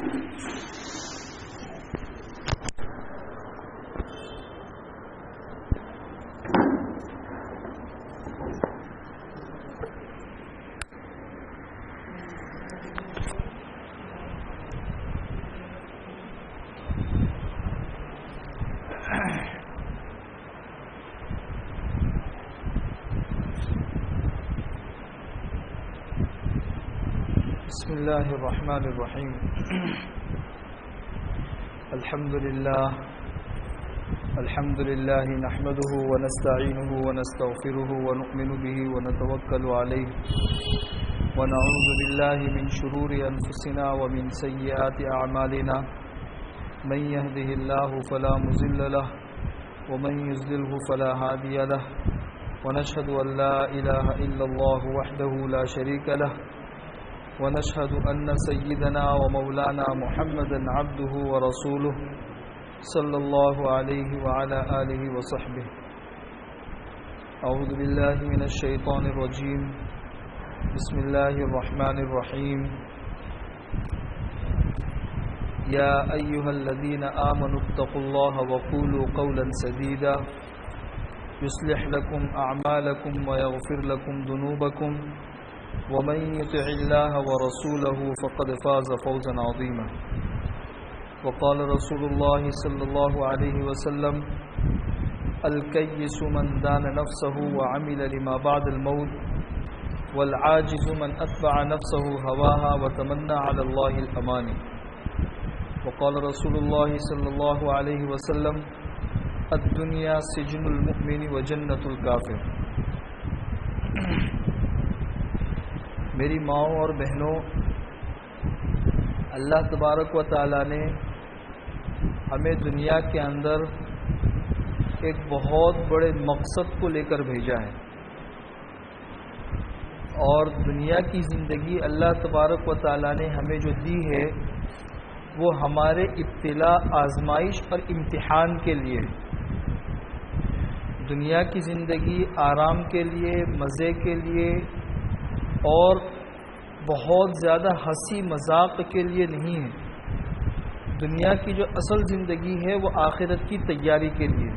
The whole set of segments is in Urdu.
بسم الله الرحمن الرحيم الحمد لله نحمده ونستعينه ونستغفره ونؤمن به ونتوكل عليه ونعوذ بالله من شرور أنفسنا ومن سيئات أعمالنا من يهده الله فلا مضل له ومن يضلله فلا هادي له ونشهد أن لا إله إلا الله وحده لا شريك له ونشهد أن سيدنا ومولانا محمدا عبده ورسوله صلى الله عليه وعلى آله وصحبه. أعوذ بالله من الشيطان الرجيم. بسم الله الرحمن الرحيم. يا أيها الذين آمنوا اتقوا الله وقولوا قولا سديدا يصلح لكم أعمالكم ويغفر لكم ذنوبكم ومن يطع الله ورسوله فقد فاز فوزا عظيما. وقال رسول الله صلى الله عليه وسلم الكيس من دان نفسه وعمل لما بعد الموت والعاجز من أتبع نفسه هواها وتمنى على الله الأماني. وقال رسول الله صلى الله عليه وسلم الدنيا سجن المؤمن وجنة الكافر. میری ماؤں اور بہنوں، اللہ تبارک و تعالی نے ہمیں دنیا کے اندر ایک بہت بڑے مقصد کو لے کر بھیجا ہے، اور دنیا کی زندگی اللہ تبارک و تعالی نے ہمیں جو دی ہے وہ ہمارے ابتلاء، آزمائش اور امتحان کے لیے. دنیا کی زندگی آرام کے لیے، مزے کے لیے اور بہت زیادہ ہنسی مذاق کے لیے نہیں ہے. دنیا کی جو اصل زندگی ہے وہ آخرت کی تیاری کے لیے.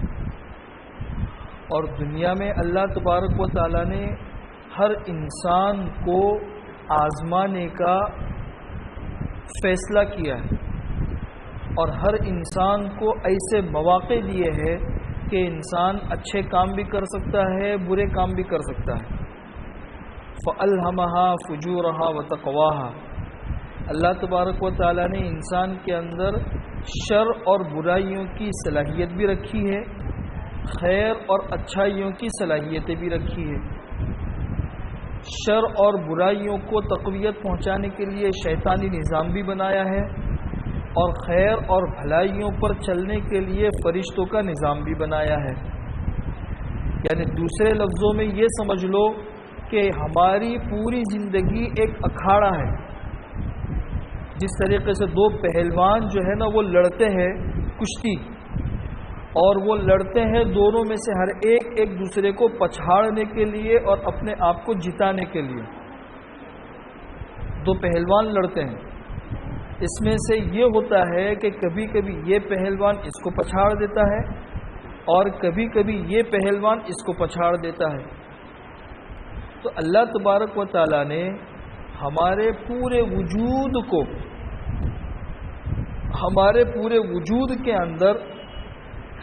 اور دنیا میں اللہ تبارک و تعالی نے ہر انسان کو آزمانے کا فیصلہ کیا ہے، اور ہر انسان کو ایسے مواقع دیے ہیں کہ انسان اچھے کام بھی کر سکتا ہے، برے کام بھی کر سکتا ہے. فَأَلْهَمَهَا فُجُورَهَا وَتَقْوَاهَا. اللہ تبارک و تعالی نے انسان کے اندر شر اور برائیوں کی صلاحیت بھی رکھی ہے، خیر اور اچھائیوں کی صلاحیتیں بھی رکھی ہے. شر اور برائیوں کو تقویت پہنچانے کے لیے شیطانی نظام بھی بنایا ہے، اور خیر اور بھلائیوں پر چلنے کے لیے فرشتوں کا نظام بھی بنایا ہے. یعنی دوسرے لفظوں میں یہ سمجھ لو کہ ہماری پوری زندگی ایک اکھاڑا ہے. جس طریقے سے دو پہلوان جو ہے نا وہ لڑتے ہیں کشتی، اور وہ لڑتے ہیں دونوں میں سے ہر ایک دوسرے کو پچھاڑنے کے لیے اور اپنے آپ کو جتانے کے لیے. دو پہلوان لڑتے ہیں. اس میں سے یہ ہوتا ہے کہ کبھی کبھی یہ پہلوان اس کو پچھاڑ دیتا ہے اور کبھی کبھی یہ پہلوان اس کو پچھاڑ دیتا ہے. تو اللہ تبارک و تعالی نے ہمارے پورے وجود کے اندر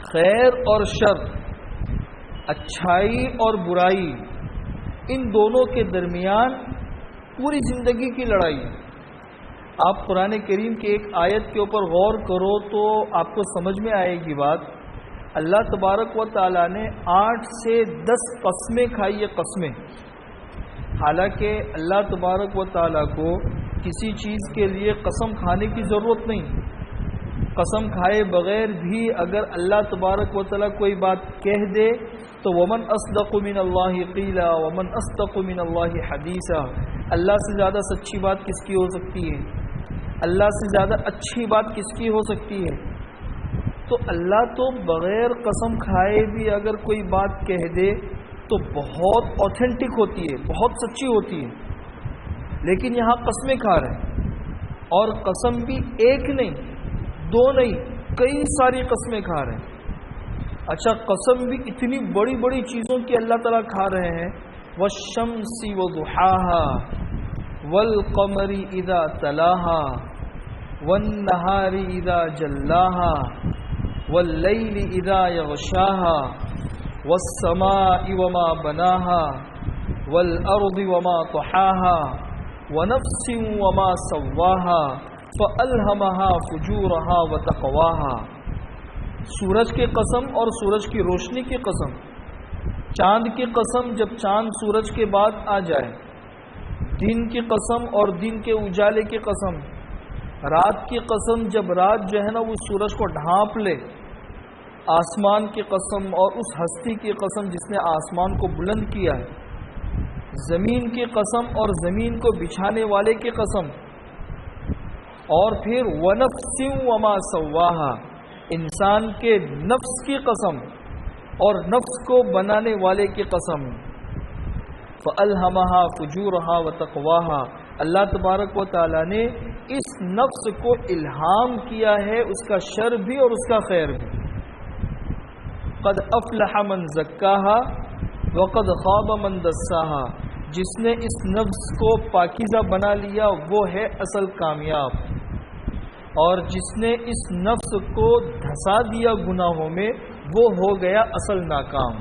خیر اور شر، اچھائی اور برائی، ان دونوں کے درمیان پوری زندگی کی لڑائی. آپ قرآن کریم کی ایک آیت کے اوپر غور کرو تو آپ کو سمجھ میں آئے گی بات. اللہ تبارک و تعالی نے 8 سے 10 قسمیں کھائی. یہ قسمیں، حالانکہ اللہ تبارک و تعالیٰ کو کسی چیز کے لیے قسم کھانے کی ضرورت نہیں. قسم کھائے بغیر بھی اگر اللہ تبارک و تعالیٰ کوئی بات کہہ دے تو ومن اصدق من اللہ قیلا ومن اصدق من اللہ حدیثا. اللہ سے زیادہ سچی بات کس کی ہو سکتی ہے؟ اللہ سے زیادہ اچھی بات کس کی ہو سکتی ہے؟ تو اللہ تو بغیر قسم کھائے بھی اگر کوئی بات کہہ دے تو بہت اوتھینٹک ہوتی ہے، بہت سچی ہوتی ہے. لیکن یہاں قسمیں کھا رہے ہیں. اور قسم بھی ایک نہیں، دو نہیں، کئی ساری قسمیں کھا رہے ہیں۔ اچھا قسم بھی اتنی بڑی بڑی چیزوں کی اللہ تعالیٰ کھا رہے ہیں، والشمس وضحاها والقمر اذا تلاها والنهار اذا جلاها واللیل اذا یغشاها والسماء وما بناها والارض وما طحاها ونفس وما سواها فألهمها فجورها وتقواها۔ سورج کی قسم اور سورج کی روشنی کی قسم، چاند کی قسم جب چاند سورج کے بعد آ جائے، دن کی قسم اور دن کے اجالے کی قسم، رات کی قسم جب رات جو ہے نا وہ سورج کو ڈھانپ لے، آسمان کی قسم اور اس ہستی کی قسم جس نے آسمان کو بلند کیا ہے، زمین کی قسم اور زمین کو بچھانے والے کی قسم، اور پھر وَنَفْسٍ وَمَا سَوَّاهَا، انسان کے نفس کی قسم اور نفس کو بنانے والے کی قسم۔ فَأَلْهَمَهَا فُجُورَهَا وَتَقْوَاهَا، اللہ تبارک و تعالی نے اس نفس کو الہام کیا ہے، اس کا شر بھی اور اس کا خیر بھی۔ قَدْ أَفْلَحَ مَنْ زَكَّاهَا وَقَدْ خَابَ مَنْ دَسَّاهَا، جس نے اس نفس کو پاکیزہ بنا لیا وہ ہے اصل کامیاب، اور جس نے اس نفس کو دھسا دیا گناہوں میں وہ ہو گیا اصل ناکام۔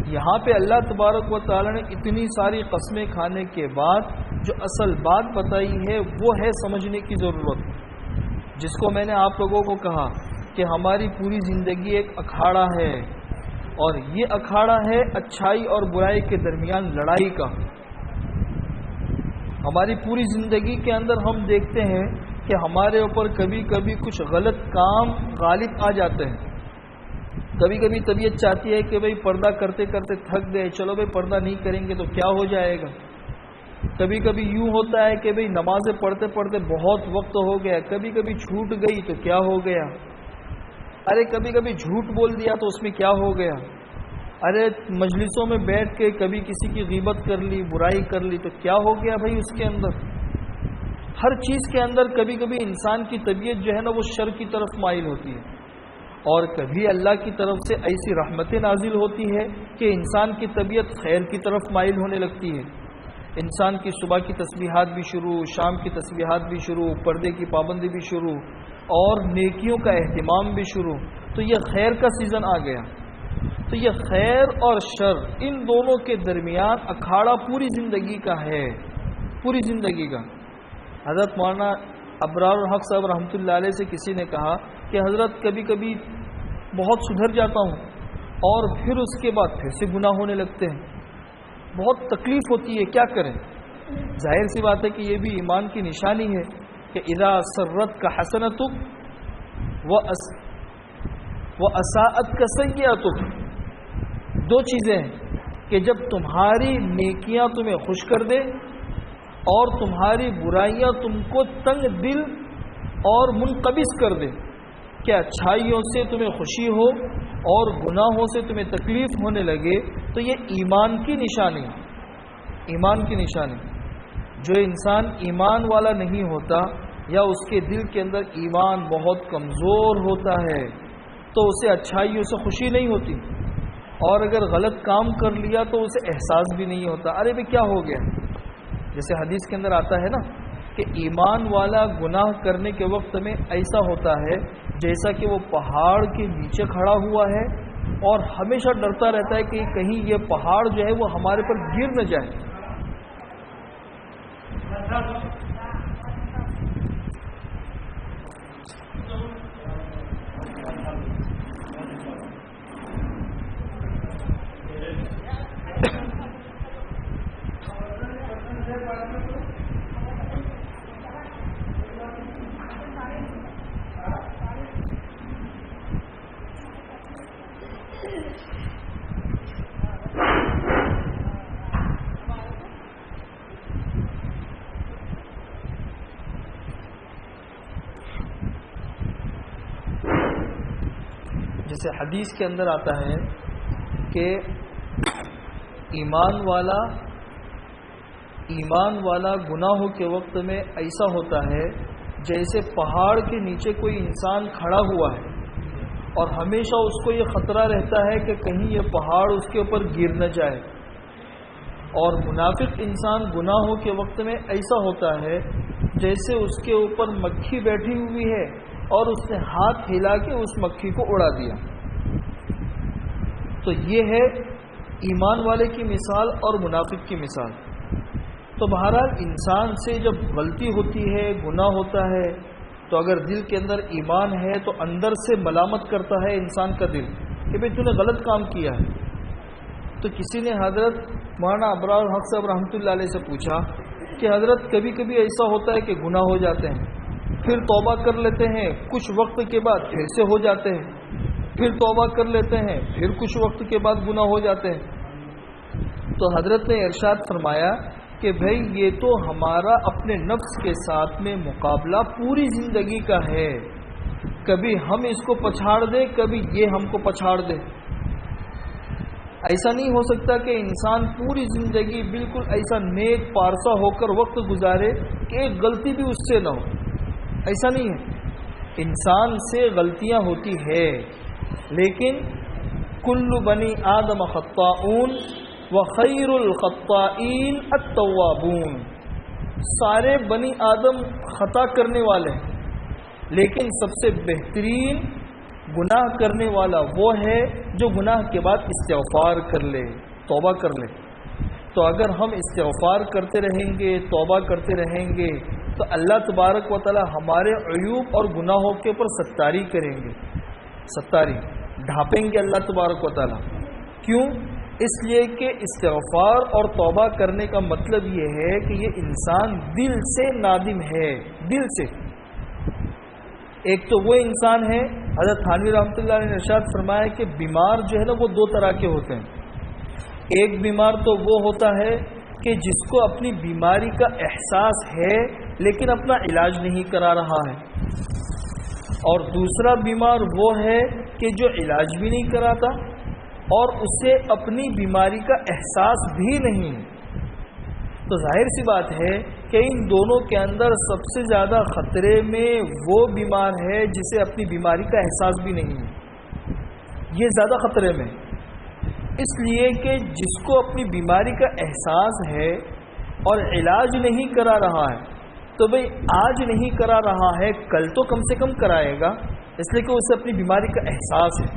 یہاں پہ اللہ تبارک و تعالی نے اتنی ساری قسمیں کھانے کے بعد جو اصل بات بتائی ہے وہ ہے سمجھنے کی ضرورت، جس کو میں نے آپ لوگوں کو کہا کہ ہماری پوری زندگی ایک اکھاڑا ہے، اور یہ اکھاڑا ہے اچھائی اور برائی کے درمیان لڑائی کا۔ ہماری پوری زندگی کے اندر ہم دیکھتے ہیں کہ ہمارے اوپر کبھی کبھی کچھ غلط کام غالب آ جاتے ہیں۔ کبھی کبھی طبیعت چاہتی ہے کہ بھئی پردہ کرتے کرتے تھک گئے، چلو بھئی پردہ نہیں کریں گے تو کیا ہو جائے گا۔ کبھی کبھی یوں ہوتا ہے کہ بھئی نمازیں پڑھتے پڑھتے بہت وقت ہو گیا، کبھی کبھی چھوٹ گئی تو کیا ہو گیا، ارے کبھی کبھی جھوٹ بول دیا تو اس میں کیا ہو گیا، ارے مجلسوں میں بیٹھ کے کبھی کسی کی غیبت کر لی، برائی کر لی تو کیا ہو گیا بھائی۔ اس کے اندر ہر چیز کے اندر کبھی کبھی انسان کی طبیعت جو ہے نا وہ شر کی طرف مائل ہوتی ہے، اور کبھی اللہ کی طرف سے ایسی رحمتیں نازل ہوتی ہے کہ انسان کی طبیعت خیر کی طرف مائل ہونے لگتی ہے۔ انسان کی صبح کی تسبیحات بھی شروع، شام کی تسبیحات بھی شروع، پردے کی پابندی بھی شروع، اور نیکیوں کا اہتمام بھی شروع، تو یہ خیر کا سیزن آ گیا۔ تو یہ خیر اور شر ان دونوں کے درمیان اکھاڑا پوری زندگی کا ہے، پوری زندگی کا۔ حضرت مولانا ابرار الحق صاحب رحمۃ اللہ علیہ سے کسی نے کہا کہ حضرت کبھی کبھی بہت سدھر جاتا ہوں اور پھر اس کے بعد پھر سے گناہ ہونے لگتے ہیں، بہت تکلیف ہوتی ہے، کیا کریں۔ ظاہر سی بات ہے کہ یہ بھی ایمان کی نشانی ہے کہ اذا سرت کا حسنتک و اساءت کا سیئتک، دو چیزیں ہیں کہ جب تمہاری نیکیاں تمہیں خوش کر دے اور تمہاری برائیاں تم کو تنگ دل اور منقبض کر دے، کہ اچھائیوں سے تمہیں خوشی ہو اور گناہوں سے تمہیں تکلیف ہونے لگے، تو یہ ایمان کی نشانی، ایمان کی نشانی۔ جو انسان ایمان والا نہیں ہوتا یا اس کے دل کے اندر ایمان بہت کمزور ہوتا ہے تو اسے اچھائیوں سے خوشی نہیں ہوتی، اور اگر غلط کام کر لیا تو اسے احساس بھی نہیں ہوتا، ارے بھئی کیا ہو گیا۔ جیسے حدیث کے اندر آتا ہے نا کہ ایمان والا گناہ کرنے کے وقت میں ایسا ہوتا ہے جیسا کہ وہ پہاڑ کے نیچے کھڑا ہوا ہے اور ہمیشہ ڈرتا رہتا ہے کہ کہیں یہ پہاڑ جو ہے وہ ہمارے پر گر نہ جائے۔ جیسے حدیث کے اندر آتا ہے کہ ایمان والا ایمان والا گناہوں کے وقت میں ایسا ہوتا ہے جیسے پہاڑ کے نیچے کوئی انسان کھڑا ہوا ہے اور ہمیشہ اس کو یہ خطرہ رہتا ہے کہ کہیں یہ پہاڑ اس کے اوپر گر نہ جائے. اور منافق انسان گناہوں کے وقت میں ایسا ہوتا ہے جیسے اس کے اوپر مکھی بیٹھی ہوئی ہے اور اس نے ہاتھ ہلا کے اس مکھی کو اڑا دیا. تو یہ ہے ایمان والے کی مثال اور منافق کی مثال. تو بہرحال انسان سے جب غلطی ہوتی ہے، گناہ ہوتا ہے، تو اگر دل کے اندر ایمان ہے تو اندر سے ملامت کرتا ہے انسان کا دل کہ بھئی تو نے غلط کام کیا ہے. تو کسی نے حضرت مولانا ابرار الحق صاحب رحمۃ اللہ علیہ سے پوچھا کہ حضرت کبھی کبھی ایسا ہوتا ہے کہ گناہ ہو جاتے ہیں، پھر توبہ کر لیتے ہیں، کچھ وقت کے بعد پھر سے ہو جاتے ہیں، پھر توبہ کر لیتے ہیں، پھر کچھ وقت کے بعد گناہ ہو جاتے ہیں. تو حضرت نے ارشاد فرمایا کہ بھئی یہ تو ہمارا اپنے نفس کے ساتھ میں مقابلہ پوری زندگی کا ہے. کبھی ہم اس کو پچھاڑ دیں، کبھی یہ ہم کو پچھاڑ دے. ایسا نہیں ہو سکتا کہ انسان پوری زندگی بالکل ایسا نیک پارسا ہو کر وقت گزارے کہ ایک غلطی بھی اس سے نہ ہو. ایسا نہیں ہے. انسان سے غلطیاں ہوتی ہے، لیکن کل بنی آدم خطاؤن وخیر الخطائین التوابون. سارے بنی آدم خطا کرنے والے ہیں، لیکن سب سے بہترین گناہ کرنے والا وہ ہے جو گناہ کے بعد استغفار کر لے، توبہ کر لے. تو اگر ہم استغفار کرتے رہیں گے، توبہ کرتے رہیں گے، تو اللہ تبارک و تعالی ہمارے عیوب اور گناہوں کے اوپر ستاری کریں گے، ستاری ڈھانپیں گے اللہ تبارک و تعالی. کیوں؟ اس لیے کہ استغفار اور توبہ کرنے کا مطلب یہ ہے کہ یہ انسان دل سے نادم ہے، دل سے. ایک تو وہ انسان ہے، حضرت تھانوی رحمۃ اللہ علیہ نے ارشاد فرمایا کہ بیمار جو ہے نا وہ دو طرح کے ہوتے ہیں. ایک بیمار تو وہ ہوتا ہے کہ جس کو اپنی بیماری کا احساس ہے لیکن اپنا علاج نہیں کرا رہا ہے، اور دوسرا بیمار وہ ہے کہ جو علاج بھی نہیں کراتا اور اسے اپنی بیماری کا احساس بھی نہیں. تو ظاہر سی بات ہے کہ ان دونوں کے اندر سب سے زیادہ خطرے میں وہ بیمار ہے جسے اپنی بیماری کا احساس بھی نہیں ہے. یہ زیادہ خطرے میں، اس لیے کہ جس کو اپنی بیماری کا احساس ہے اور علاج نہیں کرا رہا ہے، تو بھئی آج نہیں کرا رہا ہے، کل تو کم سے کم کرائے گا، اس لیے کہ اسے اپنی بیماری کا احساس ہے.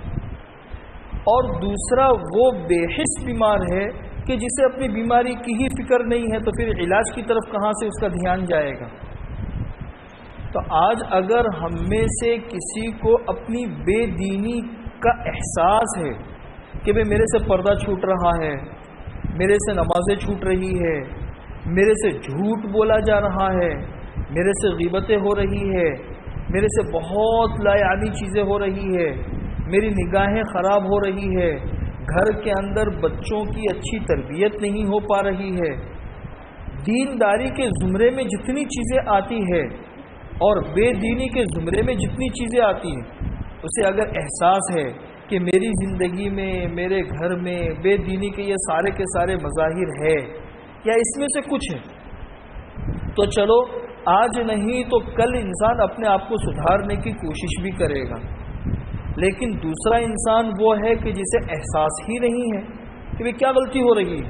اور دوسرا وہ بے حس بیمار ہے کہ جسے اپنی بیماری کی ہی فکر نہیں ہے، تو پھر علاج کی طرف کہاں سے اس کا دھیان جائے گا. تو آج اگر ہم میں سے کسی کو اپنی بے دینی کا احساس ہے کہ بھئی میرے سے پردہ چھوٹ رہا ہے، میرے سے نمازیں چھوٹ رہی ہے، میرے سے جھوٹ بولا جا رہا ہے، میرے سے غیبتیں ہو رہی ہے، میرے سے بہت لایعنی چیزیں ہو رہی ہے، میری نگاہیں خراب ہو رہی ہے، گھر کے اندر بچوں کی اچھی تربیت نہیں ہو پا رہی ہے، دینداری کے زمرے میں جتنی چیزیں آتی ہے اور بے دینی کے زمرے میں جتنی چیزیں آتی ہیں، اسے اگر احساس ہے کہ میری زندگی میں، میرے گھر میں بے دینی کے یہ سارے کے سارے مظاہر ہے یا اس میں سے کچھ ہے، تو چلو آج نہیں تو کل انسان اپنے آپ کو سدھارنے کی کوشش بھی کرے گا. لیکن دوسرا انسان وہ ہے کہ جسے احساس ہی نہیں ہے کہ وہ کیا غلطی ہو رہی ہے،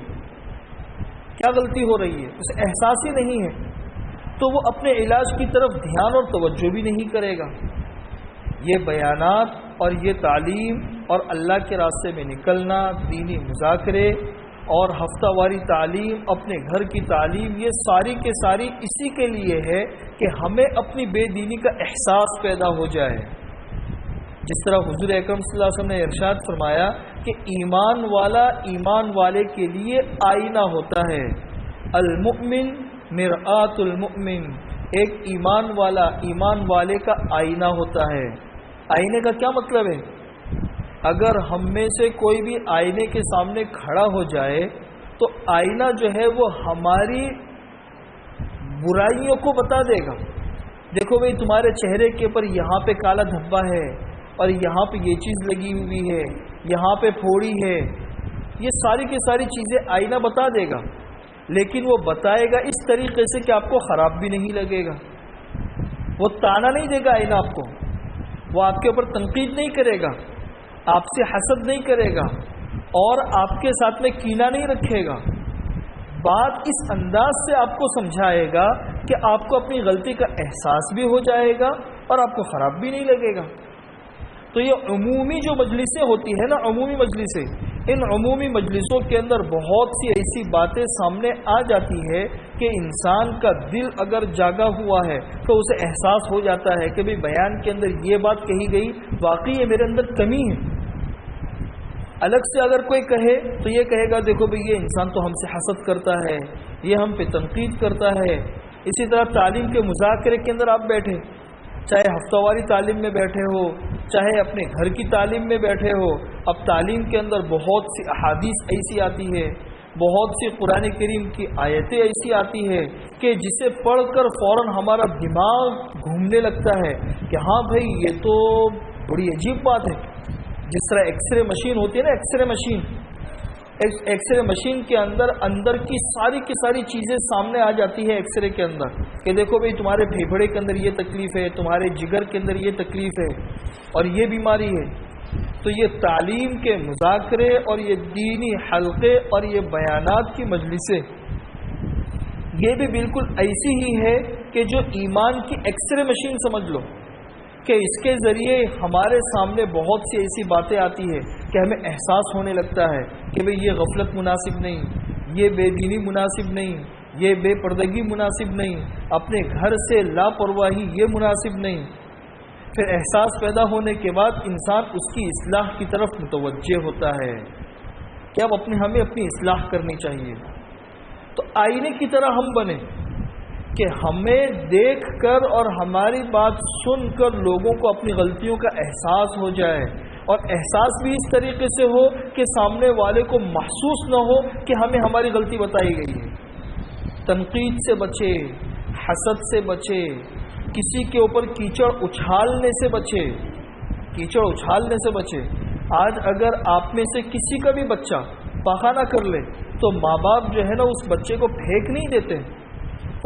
کیا غلطی ہو رہی ہے، اسے احساس ہی نہیں ہے، تو وہ اپنے علاج کی طرف دھیان اور توجہ بھی نہیں کرے گا. یہ بیانات اور یہ تعلیم اور اللہ کے راستے میں نکلنا، دینی مذاکرے اور ہفتہ واری تعلیم، اپنے گھر کی تعلیم، یہ ساری کے ساری اسی کے لیے ہے کہ ہمیں اپنی بے دینی کا احساس پیدا ہو جائے. جس طرح حضور اکرم صلی اللہ علیہ وسلم نے ارشاد فرمایا کہ ایمان والا ایمان والے کے لیے آئینہ ہوتا ہے. المؤمن مرآت المؤمن، ایک ایمان والا ایمان والے کا آئینہ ہوتا ہے. آئینے کا کیا مطلب ہے؟ اگر ہم میں سے کوئی بھی آئینے کے سامنے کھڑا ہو جائے تو آئینہ جو ہے وہ ہماری برائیوں کو بتا دے گا. دیکھو بھئی تمہارے چہرے کے اوپر یہاں پہ کالا دھبا ہے اور یہاں پہ یہ چیز لگی ہوئی ہے، یہاں پہ پھوڑی ہے، یہ ساری کی ساری چیزیں آئینہ بتا دے گا. لیکن وہ بتائے گا اس طریقے سے کہ آپ کو خراب بھی نہیں لگے گا. وہ تانا نہیں دے گا آئینہ آپ کو، وہ آپ کے اوپر تنقید نہیں کرے گا، آپ سے حسد نہیں کرے گا اور آپ کے ساتھ میں کینہ نہیں رکھے گا. بات اس انداز سے آپ کو سمجھائے گا کہ آپ کو اپنی غلطی کا احساس بھی ہو جائے گا اور آپ کو خراب بھی نہیں لگے گا. تو یہ عمومی جو مجلسیں ہوتی ہیں نا، عمومی مجلسیں، ان عمومی مجلسوں کے اندر بہت سی ایسی باتیں سامنے آ جاتی ہے کہ انسان کا دل اگر جاگا ہوا ہے تو اسے احساس ہو جاتا ہے کہ بھئی بیان کے اندر یہ بات کہی گئی، واقعی یہ میرے اندر کمی ہے. الگ سے اگر کوئی کہے تو یہ کہے گا دیکھو بھئی یہ انسان تو ہم سے حسد کرتا ہے، یہ ہم پہ تنقید کرتا ہے. اسی طرح تعلیم کے مذاکرے کے اندر آپ بیٹھے، چاہے ہفتہ واری تعلیم میں بیٹھے ہو، چاہے اپنے گھر کی تعلیم میں بیٹھے ہو، اب تعلیم کے اندر بہت سی احادیث ایسی آتی ہے، بہت سی قرآن کریم کی آیتیں ایسی آتی ہے کہ جسے پڑھ کر فوراً ہمارا دماغ گھومنے لگتا ہے کہ ہاں بھائی یہ تو بڑی عجیب بات ہے. جس طرح ایکس رے مشین ہوتی ہے نا، ایکس رے مشین کے اندر کی ساری چیزیں سامنے آ جاتی ہے ایکس رے کے اندر کہ دیکھو بھئی تمہارے پھیپھڑے کے اندر یہ تکلیف ہے، تمہارے جگر کے اندر یہ تکلیف ہے اور یہ بیماری ہے. تو یہ تعلیم کے مذاکرے اور یہ دینی حلقے اور یہ بیانات کی مجلسیں، یہ بھی بالکل ایسی ہی ہے کہ جو ایمان کی ایکس رے مشین سمجھ لو کہ اس کے ذریعے ہمارے سامنے بہت سی ایسی باتیں آتی ہے کہ ہمیں احساس ہونے لگتا ہے کہ بھئی یہ غفلت مناسب نہیں، یہ بے دینی مناسب نہیں، یہ بے پردگی مناسب نہیں، اپنے گھر سے لاپرواہی یہ مناسب نہیں. پھر احساس پیدا ہونے کے بعد انسان اس کی اصلاح کی طرف متوجہ ہوتا ہے کہ اب ہمیں اپنی اصلاح کرنی چاہیے. تو آئینے کی طرح ہم بنیں کہ ہمیں دیکھ کر اور ہماری بات سن کر لوگوں کو اپنی غلطیوں کا احساس ہو جائے، اور احساس بھی اس طریقے سے ہو کہ سامنے والے کو محسوس نہ ہو کہ ہمیں ہماری غلطی بتائی گئی ہے. تنقید سے بچے، حسد سے بچے، کسی کے اوپر کیچڑ اچھالنے سے بچے، کیچڑ اچھالنے سے بچے. آج اگر آپ میں سے کسی کا بھی بچہ پخانہ کر لے تو ماں باپ جو ہے نا اس بچے کو پھینک نہیں دیتے،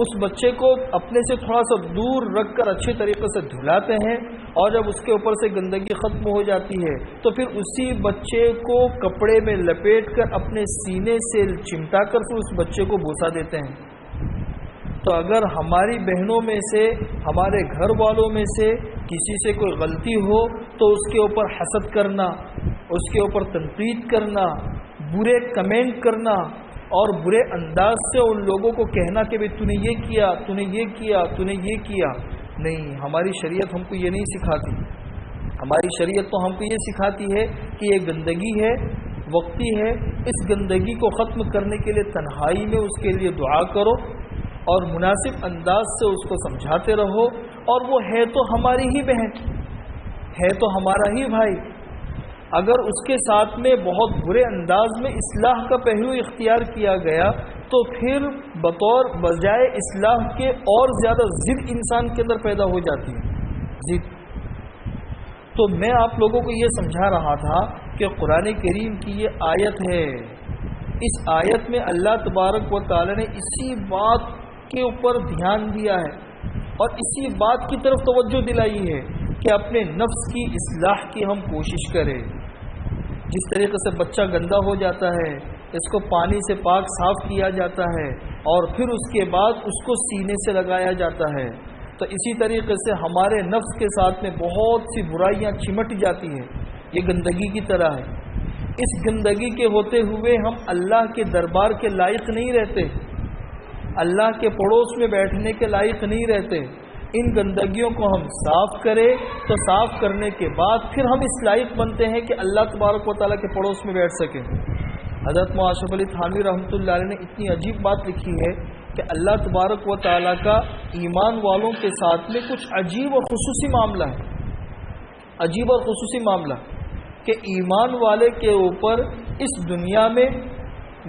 اس بچے کو اپنے سے تھوڑا سا دور رکھ کر اچھے طریقے سے دھلاتے ہیں، اور جب اس کے اوپر سے گندگی ختم ہو جاتی ہے تو پھر اسی بچے کو کپڑے میں لپیٹ کر اپنے سینے سے چمٹا کر پھر اس بچے کو بوسا دیتے ہیں. تو اگر ہماری بہنوں میں سے، ہمارے گھر والوں میں سے کسی سے کوئی غلطی ہو تو اس کے اوپر حسد کرنا، اس کے اوپر تنقید کرنا، برے کمنٹ کرنا اور برے انداز سے ان لوگوں کو کہنا کہ بھئی تو نے یہ کیا، تو نے یہ کیا، تو نے یہ کیا، نہیں، ہماری شریعت ہم کو یہ نہیں سکھاتی. ہماری شریعت تو ہم کو یہ سکھاتی ہے کہ یہ گندگی ہے، وقتی ہے، اس گندگی کو ختم کرنے کے لیے تنہائی میں اس کے لیے دعا کرو اور مناسب انداز سے اس کو سمجھاتے رہو. اور وہ ہے تو ہماری ہی بہن، ہے تو ہمارا ہی بھائی. اگر اس کے ساتھ میں بہت برے انداز میں اصلاح کا پہلو اختیار کیا گیا تو پھر بجائے اصلاح کے اور زیادہ ضد انسان کے اندر پیدا ہو جاتی ہے، ضد. تو میں آپ لوگوں کو یہ سمجھا رہا تھا کہ قرآن کریم کی یہ آیت ہے، اس آیت میں اللہ تبارک و تعالی نے اسی بات کے اوپر دھیان دیا ہے اور اسی بات کی طرف توجہ دلائی ہے کہ اپنے نفس کی اصلاح کی ہم کوشش کریں. جس طریقے سے بچہ گندا ہو جاتا ہے، اس کو پانی سے پاک صاف کیا جاتا ہے اور پھر اس کے بعد اس کو سینے سے لگایا جاتا ہے، تو اسی طریقے سے ہمارے نفس کے ساتھ میں بہت سی برائیاں چمٹ جاتی ہیں. یہ گندگی کی طرح ہے. اس گندگی کے ہوتے ہوئے ہم اللہ کے دربار کے لائق نہیں رہتے، اللہ کے پڑوس میں بیٹھنے کے لائق نہیں رہتے. ان گندگیوں کو ہم صاف کریں تو صاف کرنے کے بعد پھر ہم اس لائق بنتے ہیں کہ اللہ تبارک و تعالیٰ کے پڑوس میں بیٹھ سکیں. حضرت اشرف علی تھانوی رحمۃ اللہ علیہ نے اتنی عجیب بات لکھی ہے کہ اللہ تبارک و تعالیٰ کا ایمان والوں کے ساتھ میں کچھ عجیب اور خصوصی معاملہ ہے، عجیب اور خصوصی معاملہ کہ ایمان والے کے اوپر اس دنیا میں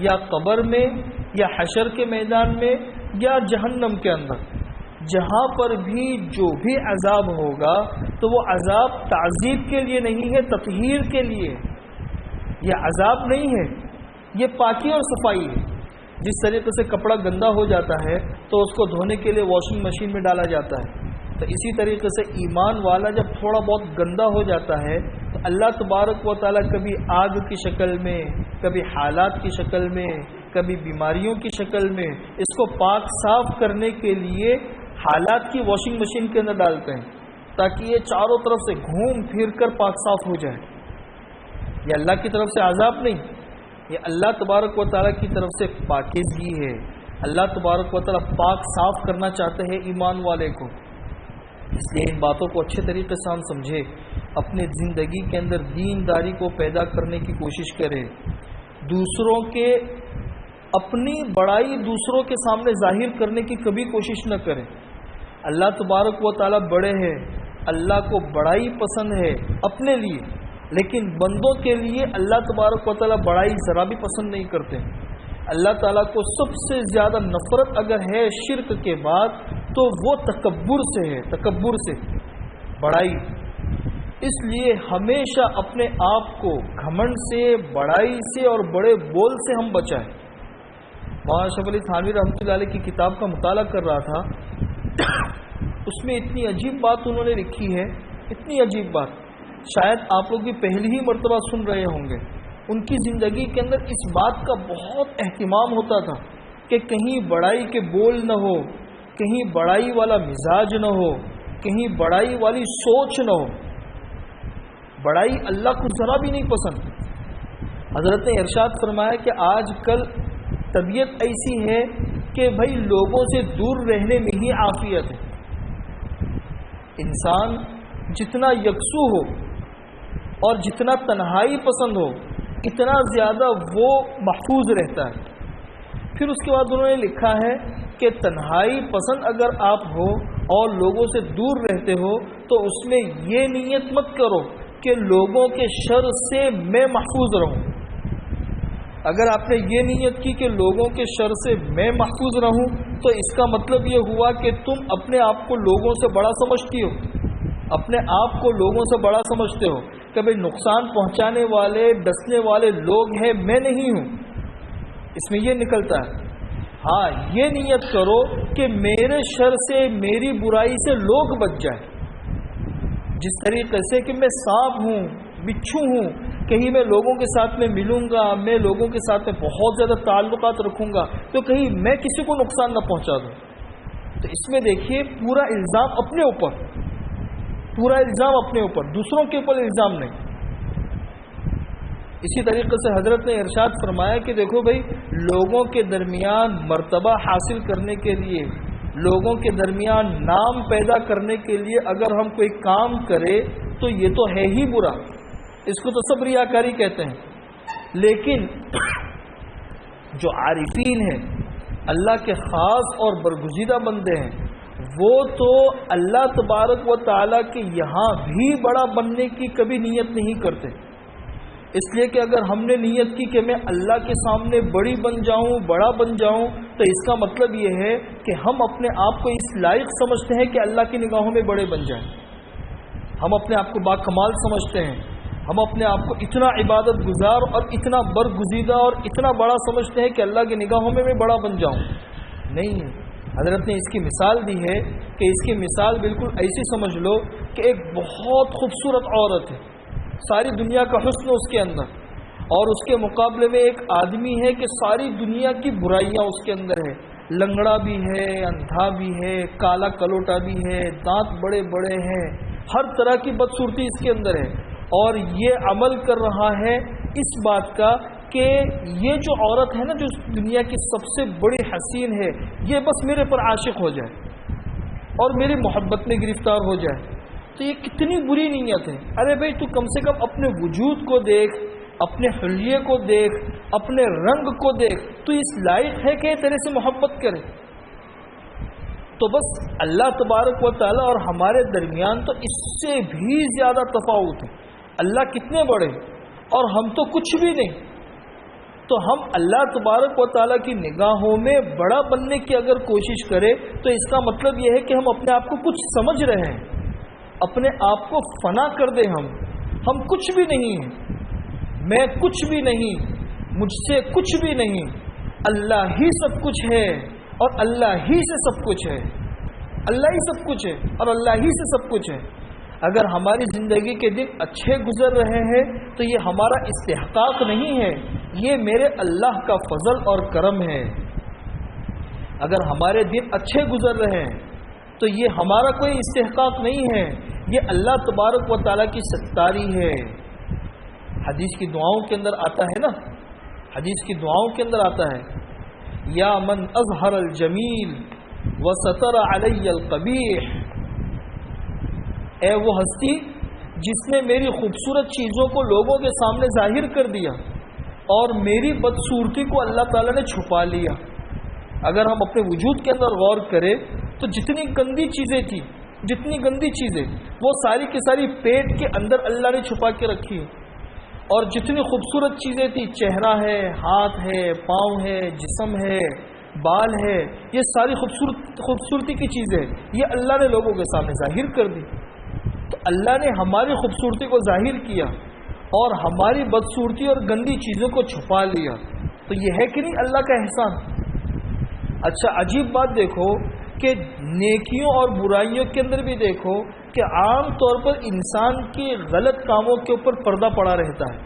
یا قبر میں یا حشر کے میدان میں یا جہنم کے اندر جہاں پر بھی جو بھی عذاب ہوگا تو وہ عذاب تعذیب کے لیے نہیں ہے، تطہیر کے لیے. یہ عذاب نہیں ہے، یہ پاکی اور صفائی ہے. جس طریقے سے کپڑا گندا ہو جاتا ہے تو اس کو دھونے کے لیے واشنگ مشین میں ڈالا جاتا ہے، تو اسی طریقے سے ایمان والا جب تھوڑا بہت گندا ہو جاتا ہے تو اللہ تبارک و تعالیٰ کبھی آگ کی شکل میں، کبھی حالات کی شکل میں، کبھی بیماریوں کی شکل میں اس کو پاک صاف کرنے کے لیے حالات کی واشنگ مشین کے اندر ڈالتے ہیں تاکہ یہ چاروں طرف سے گھوم پھر کر پاک صاف ہو جائے۔ یہ اللہ کی طرف سے عذاب نہیں، یہ اللہ تبارک و تعالیٰ کی طرف سے پاکیزگی ہے۔ اللہ تبارک و تعالیٰ پاک صاف کرنا چاہتے ہیں ایمان والے کو، اس لیے ان باتوں کو اچھے طریقے سے ہم سمجھے، اپنے زندگی کے اندر دینداری کو پیدا کرنے کی کوشش کرے، دوسروں کے اپنی بڑائی دوسروں کے سامنے ظاہر کرنے کی کبھی کوشش نہ کرے۔ اللہ تبارک و تعالیٰ بڑے ہیں، اللہ کو بڑائی پسند ہے اپنے لیے، لیکن بندوں کے لیے اللہ تبارک و تعالیٰ بڑائی ذرا بھی پسند نہیں کرتے۔ اللہ تعالیٰ کو سب سے زیادہ نفرت اگر ہے شرک کے بعد تو وہ تکبر سے ہے، تکبر سے، بڑائی۔ اس لیے ہمیشہ اپنے آپ کو گھمنڈ سے، بڑائی سے اور بڑے بول سے ہم بچائیں۔ مولانا اشرف علی تھانوی رحمۃ اللہ علیہ کی کتاب کا مطالعہ کر رہا تھا، اس میں اتنی عجیب بات انہوں نے لکھی ہے، اتنی عجیب بات، شاید آپ لوگ بھی پہلی ہی مرتبہ سن رہے ہوں گے۔ ان کی زندگی کے اندر اس بات کا بہت اہتمام ہوتا تھا کہ کہیں بڑائی کے بول نہ ہو، کہیں بڑائی والا مزاج نہ ہو، کہیں بڑائی والی سوچ نہ ہو۔ بڑائی اللہ کو ذرا بھی نہیں پسند۔ حضرت نے ارشاد فرمایا کہ آج کل طبیعت ایسی ہے کہ بھائی لوگوں سے دور رہنے میں ہی عافیت ہے۔ انسان جتنا یکسو ہو اور جتنا تنہائی پسند ہو اتنا زیادہ وہ محفوظ رہتا ہے۔ پھر اس کے بعد انہوں نے لکھا ہے کہ تنہائی پسند اگر آپ ہو اور لوگوں سے دور رہتے ہو تو اس میں یہ نیت مت کرو کہ لوگوں کے شر سے میں محفوظ رہوں۔ اگر آپ نے یہ نیت کی کہ لوگوں کے شر سے میں محفوظ رہوں تو اس کا مطلب یہ ہوا کہ تم اپنے آپ کو لوگوں سے بڑا سمجھتی ہو، اپنے آپ کو لوگوں سے بڑا سمجھتے ہو کہ بھئی نقصان پہنچانے والے، ڈسنے والے لوگ ہیں، میں نہیں ہوں۔ اس میں یہ نکلتا ہے۔ ہاں، یہ نیت کرو کہ میرے شر سے، میری برائی سے لوگ بچ جائیں۔ جس طریقے سے کہ میں سانپ ہوں، بچھو ہوں، کہیں میں لوگوں کے ساتھ میں ملوں گا، میں لوگوں کے ساتھ میں بہت زیادہ تعلقات رکھوں گا تو کہیں میں کسی کو نقصان نہ پہنچا دوں۔ تو اس میں دیکھیے پورا الزام اپنے اوپر، پورا الزام اپنے اوپر، دوسروں کے اوپر الزام نہیں۔ اسی طریقے سے حضرت نے ارشاد فرمایا کہ دیکھو بھائی، لوگوں کے درمیان مرتبہ حاصل کرنے کے لیے، لوگوں کے درمیان نام پیدا کرنے کے لیے اگر ہم کوئی کام کرے تو یہ تو ہے ہی برا، اس کو تو سب ریاکاری کہتے ہیں۔ لیکن جو عارفین ہیں، اللہ کے خاص اور برگزیدہ بندے ہیں، وہ تو اللہ تبارک و تعالیٰ کے یہاں بھی بڑا بننے کی کبھی نیت نہیں کرتے۔ اس لیے کہ اگر ہم نے نیت کی کہ میں اللہ کے سامنے بڑی بن جاؤں، بڑا بن جاؤں، تو اس کا مطلب یہ ہے کہ ہم اپنے آپ کو اس لائق سمجھتے ہیں کہ اللہ کی نگاہوں میں بڑے بن جائیں۔ ہم اپنے آپ کو باکمال سمجھتے ہیں، ہم اپنے آپ کو اتنا عبادت گزار اور اتنا برگزیدہ اور اتنا بڑا سمجھتے ہیں کہ اللہ کی نگاہوں میں میں بڑا بن جاؤں۔ نہیں، حضرت نے اس کی مثال دی ہے کہ اس کی مثال بالکل ایسی سمجھ لو کہ ایک بہت خوبصورت عورت ہے، ساری دنیا کا حسن اس کے اندر، اور اس کے مقابلے میں ایک آدمی ہے کہ ساری دنیا کی برائیاں اس کے اندر ہے، لنگڑا بھی ہے، اندھا بھی ہے، کالا کلوٹا بھی ہے، دانت بڑے بڑے ہیں، ہر طرح کی بدصورتی اس کے اندر ہے، اور یہ عمل کر رہا ہے اس بات کا کہ یہ جو عورت ہے نا، جو دنیا کی سب سے بڑی حسین ہے، یہ بس میرے پر عاشق ہو جائے اور میری محبت میں گرفتار ہو جائے۔ تو یہ کتنی بری نیت ہے۔ ارے بھائی، تو کم سے کم اپنے وجود کو دیکھ، اپنے حلیے کو دیکھ، اپنے رنگ کو دیکھ، تو اس لائق ہے کہ تیرے سے محبت کرے؟ تو بس اللہ تبارک و تعالیٰ اور ہمارے درمیان تو اس سے بھی زیادہ تفاوت ہے۔ اللہ کتنے بڑے اور ہم تو کچھ بھی نہیں، تو ہم اللہ تبارک و تعالیٰ کی نگاہوں میں بڑا بننے کی اگر کوشش کریں تو اس کا مطلب یہ ہے کہ ہم اپنے آپ کو کچھ سمجھ رہے ہیں، اپنے آپ کو فنا کر دیں۔ ہم کچھ بھی نہیں ہیں، میں کچھ بھی نہیں، مجھ سے کچھ بھی نہیں۔ اللہ ہی سب کچھ ہے اور اللہ ہی سے سب کچھ ہے، اللہ ہی سب کچھ ہے اور اللہ ہی سے سب کچھ ہے۔ اگر ہماری زندگی کے دن اچھے گزر رہے ہیں تو یہ ہمارا استحقاق نہیں ہے، یہ میرے اللہ کا فضل اور کرم ہے۔ اگر ہمارے دن اچھے گزر رہے ہیں تو یہ ہمارا کوئی استحقاق نہیں ہے، یہ اللہ تبارک و تعالیٰ کی ستاری ہے۔ حدیث کی دعاؤں کے اندر آتا ہے نا، حدیث کی دعاؤں کے اندر آتا ہے، یا من اظہر الجمیل وستر علی القبیح، اے وہ ہستی جس نے میری خوبصورت چیزوں کو لوگوں کے سامنے ظاہر کر دیا اور میری بدصورتی کو اللہ تعالیٰ نے چھپا لیا۔ اگر ہم اپنے وجود کے اندر غور کریں تو جتنی گندی چیزیں تھیں، جتنی گندی چیزیں، وہ ساری کی ساری پیٹ کے اندر اللہ نے چھپا کے رکھی، اور جتنی خوبصورت چیزیں تھیں، چہرہ ہے، ہاتھ ہے، پاؤں ہے، جسم ہے، بال ہے، یہ ساری خوبصورتی کی چیزیں یہ اللہ نے لوگوں کے سامنے ظاہر کر دی۔ تو اللہ نے ہماری خوبصورتی کو ظاہر کیا اور ہماری بدصورتی اور گندی چیزوں کو چھپا لیا، تو یہ ہے کہ نہیں اللہ کا احسان؟ اچھا عجیب بات دیکھو کہ نیکیوں اور برائیوں کے اندر بھی دیکھو کہ عام طور پر انسان کے غلط کاموں کے اوپر پردہ پڑا رہتا ہے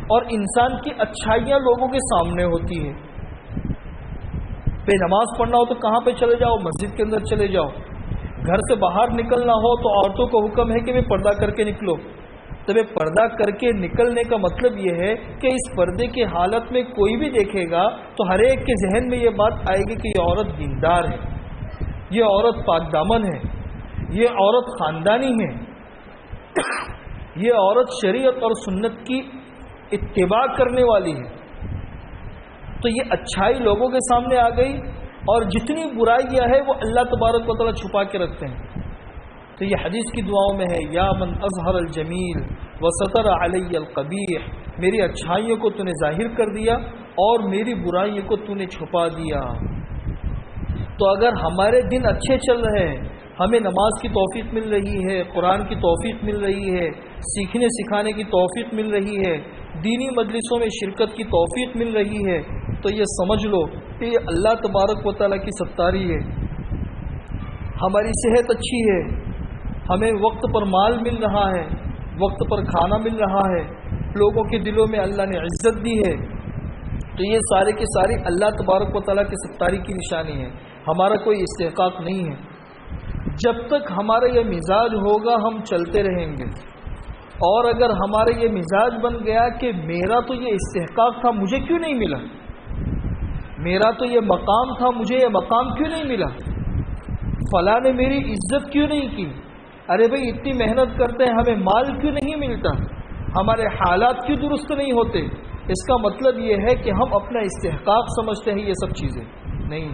اور انسان کی اچھائیاں لوگوں کے سامنے ہوتی ہیں۔ نماز پڑھنا ہو تو کہاں پہ چلے جاؤ؟ مسجد کے اندر چلے جاؤ۔ گھر سے باہر نکلنا ہو تو عورتوں کو حکم ہے کہ پردہ کر کے نکلو۔ تو پردہ کر کے نکلنے کا مطلب یہ ہے کہ اس پردے کی حالت میں کوئی بھی دیکھے گا تو ہر ایک کے ذہن میں یہ بات آئے گی کہ یہ عورت دیندار ہے، یہ عورت پاک دامن ہے، یہ عورت خاندانی ہے، یہ عورت شریعت اور سنت کی اتباع کرنے والی ہے۔ تو یہ اچھائی لوگوں کے سامنے آ گئی اور جتنی برائیاں ہے وہ اللہ تبارک و تعالیٰ چھپا کے رکھتے ہیں۔ تو یہ حدیث کی دعاؤں میں ہے، یا من اظہر الجمیل وستر علی القبیح، میری اچھائیوں کو تو نے ظاہر کر دیا اور میری برائیوں کو تو نے چھپا دیا۔ تو اگر ہمارے دن اچھے چل رہے ہیں، ہمیں نماز کی توفیق مل رہی ہے، قرآن کی توفیق مل رہی ہے، سیکھنے سکھانے کی توفیق مل رہی ہے، دینی مجلسوں میں شرکت کی توفیق مل رہی ہے، تو یہ سمجھ لو کہ یہ اللہ تبارک و تعالیٰ کی ستاری ہے۔ ہماری صحت اچھی ہے، ہمیں وقت پر مال مل رہا ہے، وقت پر کھانا مل رہا ہے، لوگوں کے دلوں میں اللہ نے عزت دی ہے، تو یہ سارے کے سارے اللہ تبارک و تعالیٰ کی ستاری کی نشانی ہے، ہمارا کوئی استحقاق نہیں ہے۔ جب تک ہمارا یہ مزاج ہوگا ہم چلتے رہیں گے، اور اگر ہمارا یہ مزاج بن گیا کہ میرا تو یہ استحقاق تھا مجھے کیوں نہیں ملا، میرا تو یہ مقام تھا مجھے یہ مقام کیوں نہیں ملا، فلاں نے میری عزت کیوں نہیں کی، ارے بھائی اتنی محنت کرتے ہیں ہمیں مال کیوں نہیں ملتا، ہمارے حالات کیوں درست نہیں ہوتے، اس کا مطلب یہ ہے کہ ہم اپنا استحقاق سمجھتے ہیں۔ یہ سب چیزیں نہیں،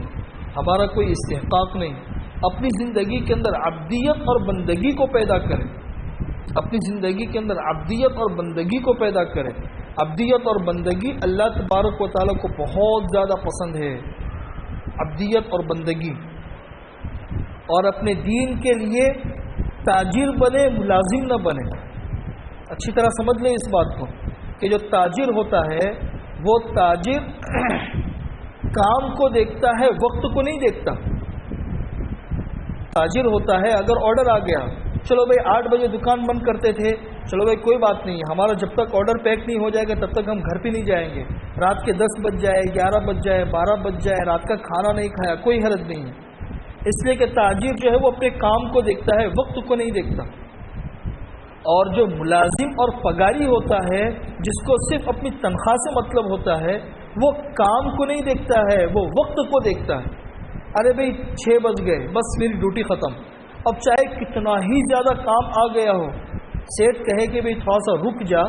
ہمارا کوئی استحقاق نہیں۔ اپنی زندگی کے اندر عبدیت اور بندگی کو پیدا کریں، اپنی زندگی کے اندر عبدیت اور بندگی کو پیدا کریں۔ عبدیت اور بندگی اللہ تبارک و تعالیٰ کو بہت زیادہ پسند ہے، عبدیت اور بندگی۔ اور اپنے دین کے لیے تاجر بنے، ملازم نہ بنے۔ اچھی طرح سمجھ لیں اس بات کو کہ جو تاجر ہوتا ہے وہ تاجر کام کو دیکھتا ہے، وقت کو نہیں دیکھتا۔ تاجر ہوتا ہے اگر آرڈر آ گیا، چلو بھائی 8 بجے دکان بند کرتے تھے، چلو بھائی کوئی بات نہیں، ہمارا جب تک آرڈر پیک نہیں ہو جائے گا تب تک ہم گھر پہ نہیں جائیں گے، رات کے 10 بج جائے، 11 بج جائے، 12 بج جائے، رات کا کھانا نہیں کھایا، کوئی حرج نہیں ہے۔ اس لیے کہ تاجر جو ہے وہ اپنے کام کو دیکھتا ہے، وقت کو نہیں دیکھتا۔ اور جو ملازم اور پگاری ہوتا ہے، جس کو صرف اپنی تنخواہ سے مطلب ہوتا ہے، وہ کام کو نہیں دیکھتا ہے، وہ وقت کو دیکھتا ہے۔ ارے بھائی 6 بج گئے، بس میری ڈیوٹی ختم، اب چاہے کتنا ہی زیادہ کام آ گیا ہو، سیٹ کہے کہ بھائی تھوڑا سا رک جا،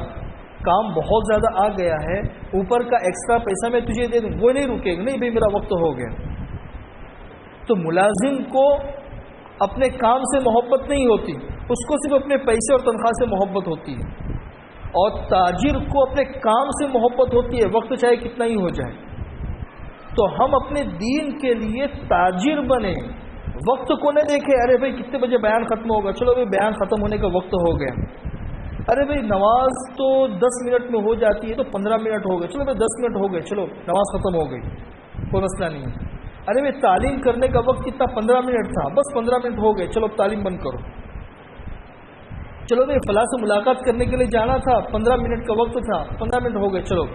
کام بہت زیادہ آ گیا ہے، اوپر کا ایکسٹرا پیسہ میں تجھے دے دوں، وہ نہیں رکے گا، نہیں بھائی میرا وقت ہو گیا۔ تو ملازم کو اپنے کام سے محبت نہیں ہوتی، اس کو صرف اپنے پیسے اور تنخواہ سے محبت ہوتی ہے، اور تاجر کو اپنے کام سے محبت ہوتی ہے، وقت چاہے کتنا ہی ہو جائے۔ تو ہم اپنے دین کے لیے تاجر بنے، وقت کو نہ دیکھے، ارے بھائی کتنے بجے بیان ختم ہوگا، چلو بھائی بیان ختم ہونے کا وقت ہو گیا، ارے بھائی نماز تو 10 منٹ میں ہو جاتی ہے تو 15 منٹ ہو گئے، چلو بھائی 10 منٹ ہو گئے، چلو نماز ختم ہو گئی، کوئی مسئلہ نہیں ہے۔ ارے بھائی تعلیم کرنے کا وقت کتنا 15 منٹ تھا، بس 15 منٹ ہو گئے، چلو اب تعلیم بند کرو۔ چلو بھائی فلاں سے ملاقات کرنے کے لیے جانا تھا، 15 منٹ کا وقت تھا، 15 منٹ ہو گئے، چلو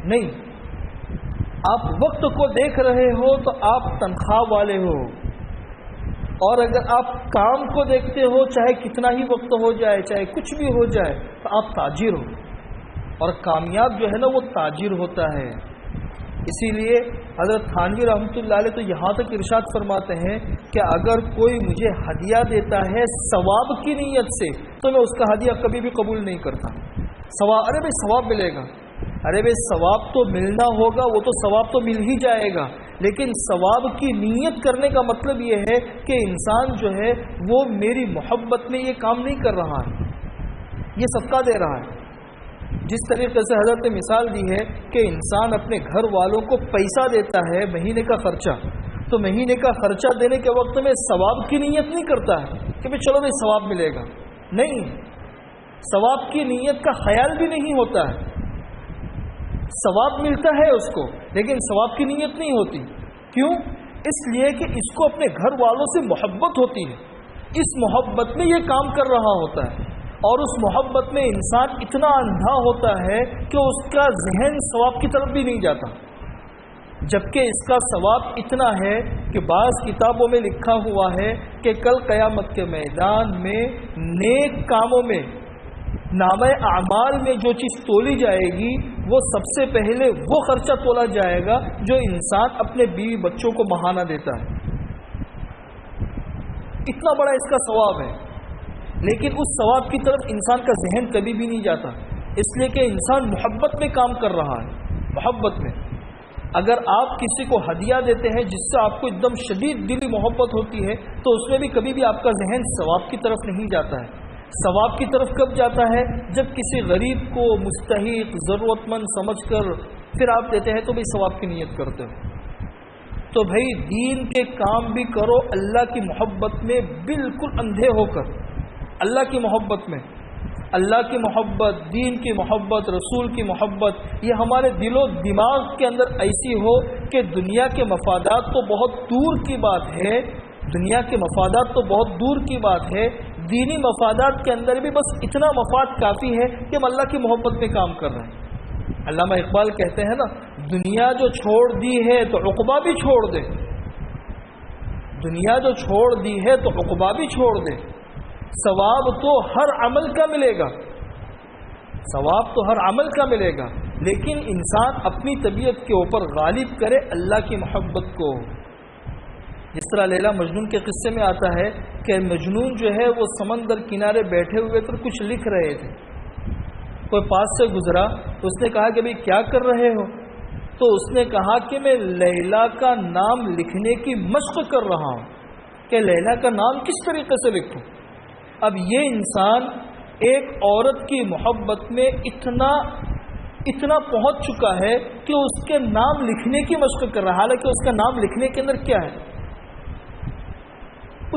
نہیں۔ آپ وقت کو دیکھ رہے ہو تو آپ تنخواہ والے ہو، اور اگر آپ کام کو دیکھتے ہو چاہے کتنا ہی وقت ہو جائے، چاہے کچھ بھی ہو جائے، تو آپ تاجر ہو، اور کامیاب جو ہے نا وہ تاجر ہوتا ہے۔ اسی لیے حضرت تھانوی رحمۃ اللہ علیہ تو یہاں تک ارشاد فرماتے ہیں کہ اگر کوئی مجھے ہدیہ دیتا ہے ثواب کی نیت سے تو میں اس کا ہدیہ کبھی بھی قبول نہیں کرتا۔ ثواب، ارے بھائی ثواب ملے گا، ارے بھائی ثواب تو ملنا ہوگا، وہ تو ثواب تو مل ہی جائے گا، لیکن ثواب کی نیت کرنے کا مطلب یہ ہے کہ انسان جو ہے وہ میری محبت میں یہ کام نہیں کر رہا ہے، یہ صدقہ دے رہا ہے۔ جس طریقے سے حضرت نے مثال دی ہے کہ انسان اپنے گھر والوں کو پیسہ دیتا ہے مہینے کا خرچہ، تو مہینے کا خرچہ دینے کے وقت میں ثواب کی نیت نہیں کرتا ہے کہ بھائی چلو بھائی ثواب ملے گا، نہیں، ثواب کی نیت کا خیال بھی نہیں ہوتا ہے۔ ثواب ملتا ہے اس کو لیکن ثواب کی نیت نہیں ہوتی، کیوں؟ اس لیے کہ اس کو اپنے گھر والوں سے محبت ہوتی ہے، اس محبت میں یہ کام کر رہا ہوتا ہے، اور اس محبت میں انسان اتنا اندھا ہوتا ہے کہ اس کا ذہن ثواب کی طرف بھی نہیں جاتا، جبکہ اس کا ثواب اتنا ہے کہ بعض کتابوں میں لکھا ہوا ہے کہ کل قیامت کے میدان میں نیک کاموں میں نامہ اعمال میں جو چیز تولی جائے گی وہ سب سے پہلے وہ خرچہ تولا جائے گا جو انسان اپنے بیوی بچوں کو ماہانہ دیتا ہے، اتنا بڑا اس کا ثواب ہے، لیکن اس ثواب کی طرف انسان کا ذہن کبھی بھی نہیں جاتا، اس لیے کہ انسان محبت میں کام کر رہا ہے۔ محبت میں اگر آپ کسی کو ہدیہ دیتے ہیں جس سے آپ کو ایک دم شدید دلی محبت ہوتی ہے تو اس میں بھی کبھی بھی آپ کا ذہن ثواب کی طرف نہیں جاتا ہے۔ ثواب کی طرف کب جاتا ہے؟ جب کسی غریب کو مستحق ضرورت مند سمجھ کر پھر آپ دیتے ہیں تو بھائی ثواب کی نیت کرتے ہو۔ تو بھائی دین کے کام بھی کرو اللہ کی محبت میں بالکل اندھے ہو کر، اللہ کی محبت میں، اللہ کی محبت، دین کی محبت، رسول کی محبت یہ ہمارے دل و دماغ کے اندر ایسی ہو کہ دنیا کے مفادات تو بہت دور کی بات ہے، دنیا کے مفادات تو بہت دور کی بات ہے، دینی مفادات کے اندر بھی بس اتنا مفاد کافی ہے کہ ہم اللہ کی محبت میں کام کر رہے ہیں۔ علامہ اقبال کہتے ہیں نا، دنیا جو چھوڑ دی ہے تو عقبہ بھی چھوڑ دے، دنیا جو چھوڑ دی ہے تو عقبہ بھی چھوڑ دے، ثواب تو ہر عمل کا ملے گا، ثواب تو ہر عمل کا ملے گا، لیکن انسان اپنی طبیعت کے اوپر غالب کرے اللہ کی محبت کو۔ جس طرح لیلا مجنون کے قصے میں آتا ہے کہ مجنون جو ہے وہ سمندر کنارے بیٹھے ہوئے تو کچھ لکھ رہے تھے، کوئی پاس سے گزرا، اس نے کہا کہ بھئی کیا کر رہے ہو؟ تو اس نے کہا کہ میں لیلا کا نام لکھنے کی مشق کر رہا ہوں کہ لیلا کا نام کس طریقے سے لکھوں۔ اب یہ انسان ایک عورت کی محبت میں اتنا پہنچ چکا ہے کہ اس کے نام لکھنے کی مشق کر رہا ہے، حالانکہ اس کا نام لکھنے کے اندر کیا ہے،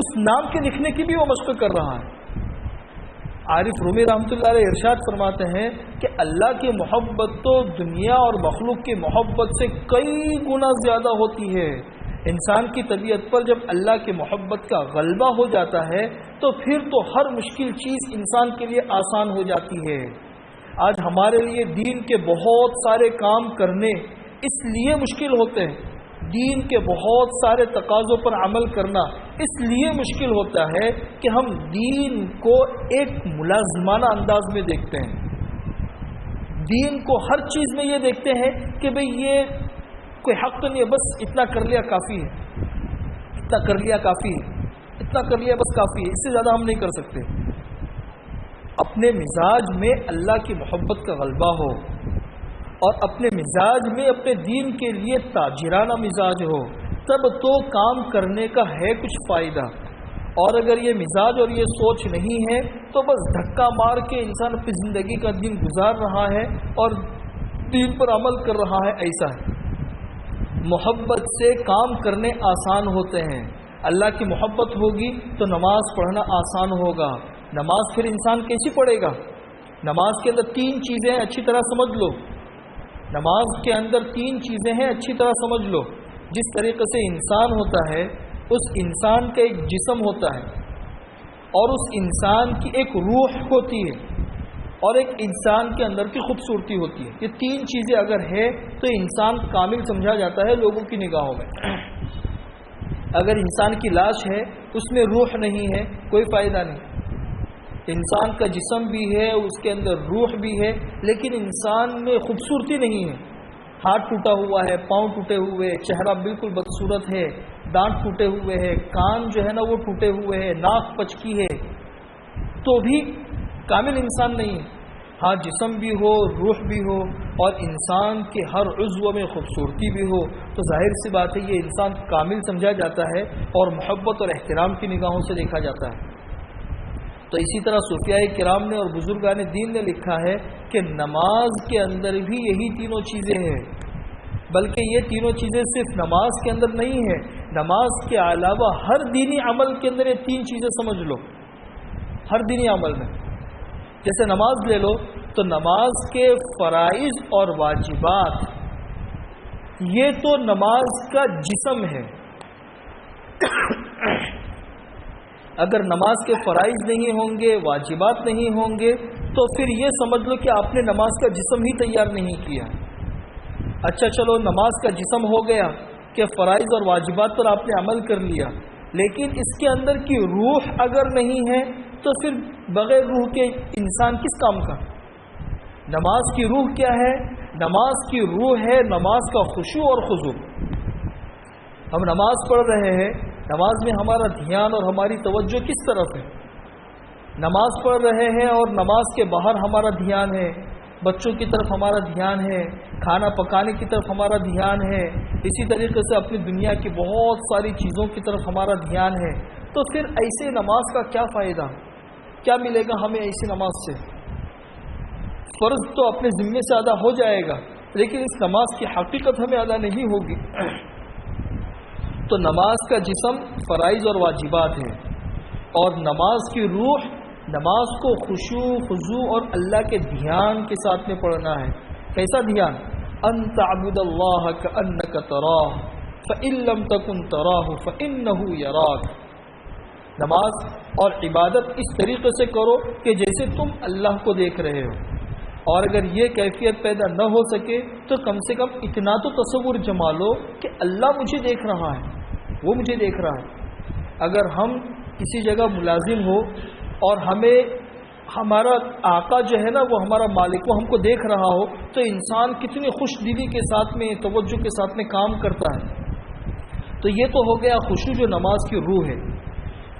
اس نام کے لکھنے کی بھی وہ مشق کر رہا ہے۔ عارف رومی رحمۃ اللہ علیہ ارشاد فرماتے ہیں کہ اللہ کی محبت تو دنیا اور مخلوق کی محبت سے کئی گنا زیادہ ہوتی ہے۔ انسان کی طبیعت پر جب اللہ کی محبت کا غلبہ ہو جاتا ہے تو پھر تو ہر مشکل چیز انسان کے لیے آسان ہو جاتی ہے۔ آج ہمارے لیے دین کے بہت سارے کام کرنے اس لیے مشکل ہوتے ہیں، دین کے بہت سارے تقاضوں پر عمل کرنا اس لیے مشکل ہوتا ہے کہ ہم دین کو ایک ملازمانہ انداز میں دیکھتے ہیں، دین کو ہر چیز میں یہ دیکھتے ہیں کہ بھئی یہ کوئی حق تو نہیں ہے، بس اتنا کر لیا کافی ہے، اتنا کر لیا کافی ہے، اتنا کر لیا بس کافی ہے، اس سے زیادہ ہم نہیں کر سکتے۔ اپنے مزاج میں اللہ کی محبت کا غلبہ ہو اور اپنے مزاج میں اپنے دین کے لیے تاجرانہ مزاج ہو، تب تو کام کرنے کا ہے کچھ فائدہ۔ اور اگر یہ مزاج اور یہ سوچ نہیں ہے تو بس دھکا مار کے انسان اپنی زندگی کا دن گزار رہا ہے اور دین پر عمل کر رہا ہے، ایسا ہے۔ محبت سے کام کرنے آسان ہوتے ہیں، اللہ کی محبت ہوگی تو نماز پڑھنا آسان ہوگا۔ نماز پھر انسان کیسی پڑھے گا؟ نماز کے اندر 3 چیزیں ہیں، اچھی طرح سمجھ لو. نماز کے اندر 3 چیزیں ہیں، اچھی طرح سمجھ لو. جس طریقے سے انسان ہوتا ہے، اس انسان کا ایک جسم ہوتا ہے، اور اس انسان کی ایک روح ہوتی ہے، اور ایک انسان کے اندر کی خوبصورتی ہوتی ہے. یہ 3 چیزیں اگر ہے تو انسان کامل سمجھا جاتا ہے لوگوں کی نگاہوں میں. اگر انسان کی لاش ہے، اس میں روح نہیں ہے، کوئی فائدہ نہیں. انسان کا جسم بھی ہے، اس کے اندر روح بھی ہے، لیکن انسان میں خوبصورتی نہیں ہے. ہاتھ ٹوٹا ہوا ہے، پاؤں ٹوٹے ہوئے، چہرہ بالکل بدصورت ہے، دانت ٹوٹے ہوئے ہیں، کان جو ہے نا وہ ٹوٹے ہوئے ہیں، ناک پچکی ہے، تو بھی کامل انسان نہیں ہے. ہاں جسم بھی ہو، روح بھی ہو، اور انسان کے ہر عضو میں خوبصورتی بھی ہو، تو ظاہر سی بات ہے یہ انسان کامل سمجھا جاتا ہے اور محبت اور احترام کی نگاہوں سے دیکھا جاتا ہے. تو اسی طرح صوفیاء کرام نے اور بزرگان دین نے لکھا ہے کہ نماز کے اندر بھی یہی تینوں چیزیں ہیں. بلکہ یہ تینوں چیزیں صرف نماز کے اندر نہیں ہے، نماز کے علاوہ ہر دینی عمل کے اندر یہ 3 چیزیں سمجھ لو. ہر دینی عمل میں جیسے نماز لے لو تو نماز کے فرائض اور واجبات، یہ تو نماز کا جسم ہے. اگر نماز کے فرائض نہیں ہوں گے، واجبات نہیں ہوں گے، تو پھر یہ سمجھ لو کہ آپ نے نماز کا جسم ہی تیار نہیں کیا. اچھا چلو نماز کا جسم ہو گیا کہ فرائض اور واجبات پر آپ نے عمل کر لیا، لیکن اس کے اندر کی روح اگر نہیں ہے تو پھر بغیر روح کے انسان کس کام کا؟ نماز کی روح کیا ہے؟ نماز کی روح ہے نماز کا خشوع اور خضوع. ہم نماز پڑھ رہے ہیں، نماز میں ہمارا دھیان اور ہماری توجہ کس طرف ہے؟ نماز پڑھ رہے ہیں اور نماز کے باہر ہمارا دھیان ہے، بچوں کی طرف ہمارا دھیان ہے، کھانا پکانے کی طرف ہمارا دھیان ہے، اسی طریقے سے اپنی دنیا کی بہت ساری چیزوں کی طرف ہمارا دھیان ہے. تو پھر ایسے نماز کا کیا فائدہ؟ کیا ملے گا ہمیں ایسی نماز سے؟ فرض تو اپنے ذمے سے ادا ہو جائے گا، لیکن اس نماز کی حقیقت ہمیں ادا نہیں ہوگی. تو نماز کا جسم فرائض اور واجبات ہے، اور نماز کی روح، نماز کو خشوع خضوع اور اللہ کے دھیان کے ساتھ میں پڑھنا ہے. کیسا دھیان؟ ان تعبد اللہ کأنک تراہ فإن لم تکن تراہ فإنہ یراک. نماز اور عبادت اس طریقے سے کرو کہ جیسے تم اللہ کو دیکھ رہے ہو، اور اگر یہ کیفیت پیدا نہ ہو سکے تو کم سے کم اتنا تو تصور جما لو کہ اللہ مجھے دیکھ رہا ہے، وہ مجھے دیکھ رہا ہے. اگر ہم کسی جگہ ملازم ہو اور ہمیں ہمارا آقا جو ہے نا وہ ہمارا مالک، وہ ہم کو دیکھ رہا ہو، تو انسان کتنی خوش دلی کے ساتھ میں، توجہ کے ساتھ میں کام کرتا ہے. تو یہ تو ہو گیا خشوع جو نماز کی روح ہے.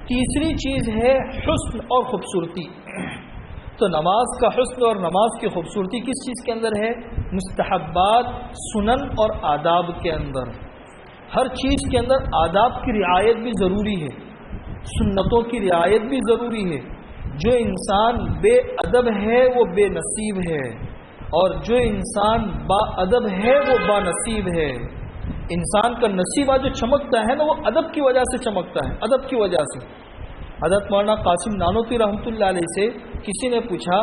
تیسری چیز ہے حسن اور خوبصورتی. تو نماز کا حسن اور نماز کی خوبصورتی کس چیز کے اندر ہے؟ مستحبات، سنن اور آداب کے اندر. ہر چیز کے اندر آداب کی رعایت بھی ضروری ہے، سنتوں کی رعایت بھی ضروری ہے. جو انسان بے ادب ہے وہ بے نصیب ہے، اور جو انسان با ادب ہے وہ با نصیب ہے. انسان کا نصیبہ جو چمکتا ہے نا وہ ادب کی وجہ سے چمکتا ہے، ادب کی وجہ سے. حضرت مولانا قاسم نانوتوی رحمۃ اللہ علیہ سے کسی نے پوچھا،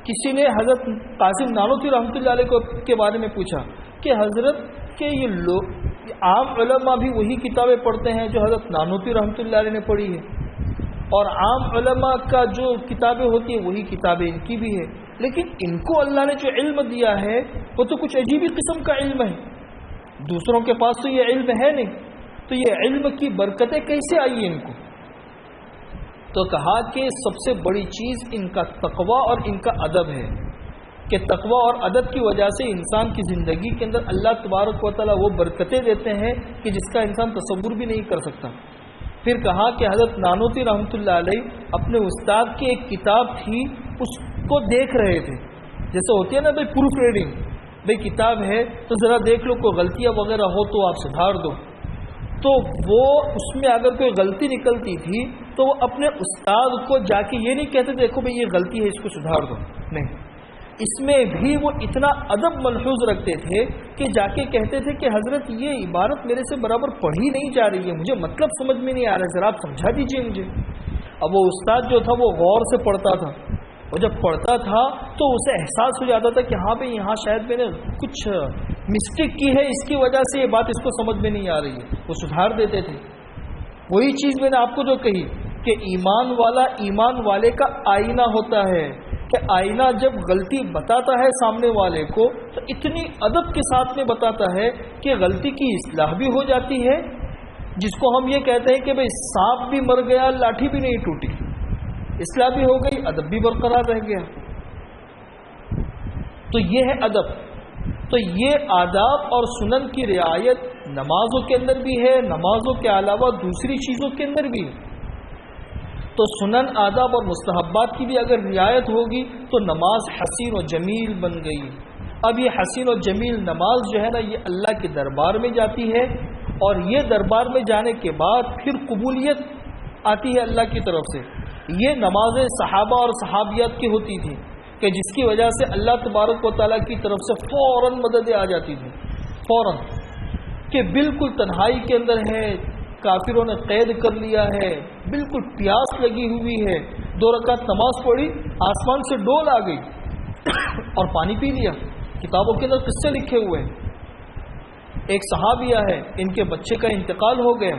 کسی نے حضرت قاسم نانوتوی رحمۃ اللہ علیہ کے بارے میں پوچھا کہ حضرت کہ یہ لوگ عام علماء بھی وہی کتابیں پڑھتے ہیں جو حضرت نانوتوی رحمۃ اللہ علیہ نے پڑھی ہے، اور عام علماء کا جو کتابیں ہوتی ہیں وہی کتابیں ان کی بھی ہے، لیکن ان کو اللہ نے جو علم دیا ہے وہ تو کچھ عجیب ہی قسم کا علم ہے، دوسروں کے پاس تو یہ علم ہے نہیں. تو یہ علم کی برکتیں کیسے آئی ان کو؟ تو کہا کہ سب سے بڑی چیز ان کا تقوی اور ان کا ادب ہے، کہ تقوی اور ادب کی وجہ سے انسان کی زندگی کے اندر اللہ تبارک و تعالیٰ وہ برکتیں دیتے ہیں کہ جس کا انسان تصور بھی نہیں کر سکتا. پھر کہا کہ حضرت نانوتوی رحمۃ اللہ علیہ اپنے استاد کی ایک کتاب تھی اس کو دیکھ رہے تھے، جیسے ہوتی ہے نا بھائی پروف ریڈنگ، بھائی کتاب ہے تو ذرا دیکھ لو، کوئی غلطیاں وغیرہ ہو تو آپ سدھار دو. تو وہ اس میں اگر کوئی غلطی نکلتی تھی تو وہ اپنے استاد کو جا کے یہ نہیں کہتے دیکھو بھائی یہ غلطی ہے اس کو سدھار دو، نہیں، اس میں بھی وہ اتنا ادب ملحوظ رکھتے تھے کہ جا کے کہتے تھے کہ حضرت یہ عبارت میرے سے برابر پڑھی نہیں جا رہی ہے، مجھے مطلب سمجھ میں نہیں آ رہا ہے، ذرا آپ سمجھا دیجیے مجھے. اب وہ استاد جو تھا وہ غور سے پڑھتا تھا، وہ جب پڑھتا تھا تو اسے احساس ہو جاتا تھا کہ ہاں بھائی یہاں شاید میں نے کچھ مسٹیک کی ہے، اس کی وجہ سے یہ بات اس کو سمجھ میں نہیں آ رہی ہے، وہ سدھار دیتے تھے۔ وہی چیز میں نے آپ کو جو کہی کہ ایمان والا ایمان والے کا آئینہ ہوتا ہے، کہ آئینہ جب غلطی بتاتا ہے سامنے والے کو تو اتنی ادب کے ساتھ میں بتاتا ہے کہ غلطی کی اصلاح بھی ہو جاتی ہے، جس کو ہم یہ کہتے ہیں کہ بھئی سانپ بھی مر گیا لاٹھی بھی نہیں ٹوٹی، اصلاح بھی ہو گئی، ادب بھی برقرار رہ گیا۔ تو یہ ہے ادب۔ تو یہ آداب اور سنن کی رعایت نمازوں کے اندر بھی ہے، نمازوں کے علاوہ دوسری چیزوں کے اندر بھی ہے۔ تو سنن، آداب اور مستحبات کی بھی اگر رعایت ہوگی تو نماز حسین و جمیل بن گئی۔ اب یہ حسین و جمیل نماز جو ہے نا، یہ اللہ کے دربار میں جاتی ہے، اور یہ دربار میں جانے کے بعد پھر قبولیت آتی ہے اللہ کی طرف سے۔ یہ نمازیں صحابہ اور صحابیات کی ہوتی تھی کہ جس کی وجہ سے اللہ تبارک و تعالیٰ کی طرف سے فوراً مددیں آ جاتی تھی، فوراً، کہ بالکل تنہائی کے اندر ہے، کافروں نے قید کر لیا ہے، بالکل پیاس لگی ہوئی ہے، 2 رکعت نماز پڑھی، آسمان سے ڈول آ گئی اور پانی پی لیا۔ کتابوں کے اندر قصے لکھے ہوئے ہیں۔ ایک صحابیہ ہے، ان کے بچے کا انتقال ہو گیا،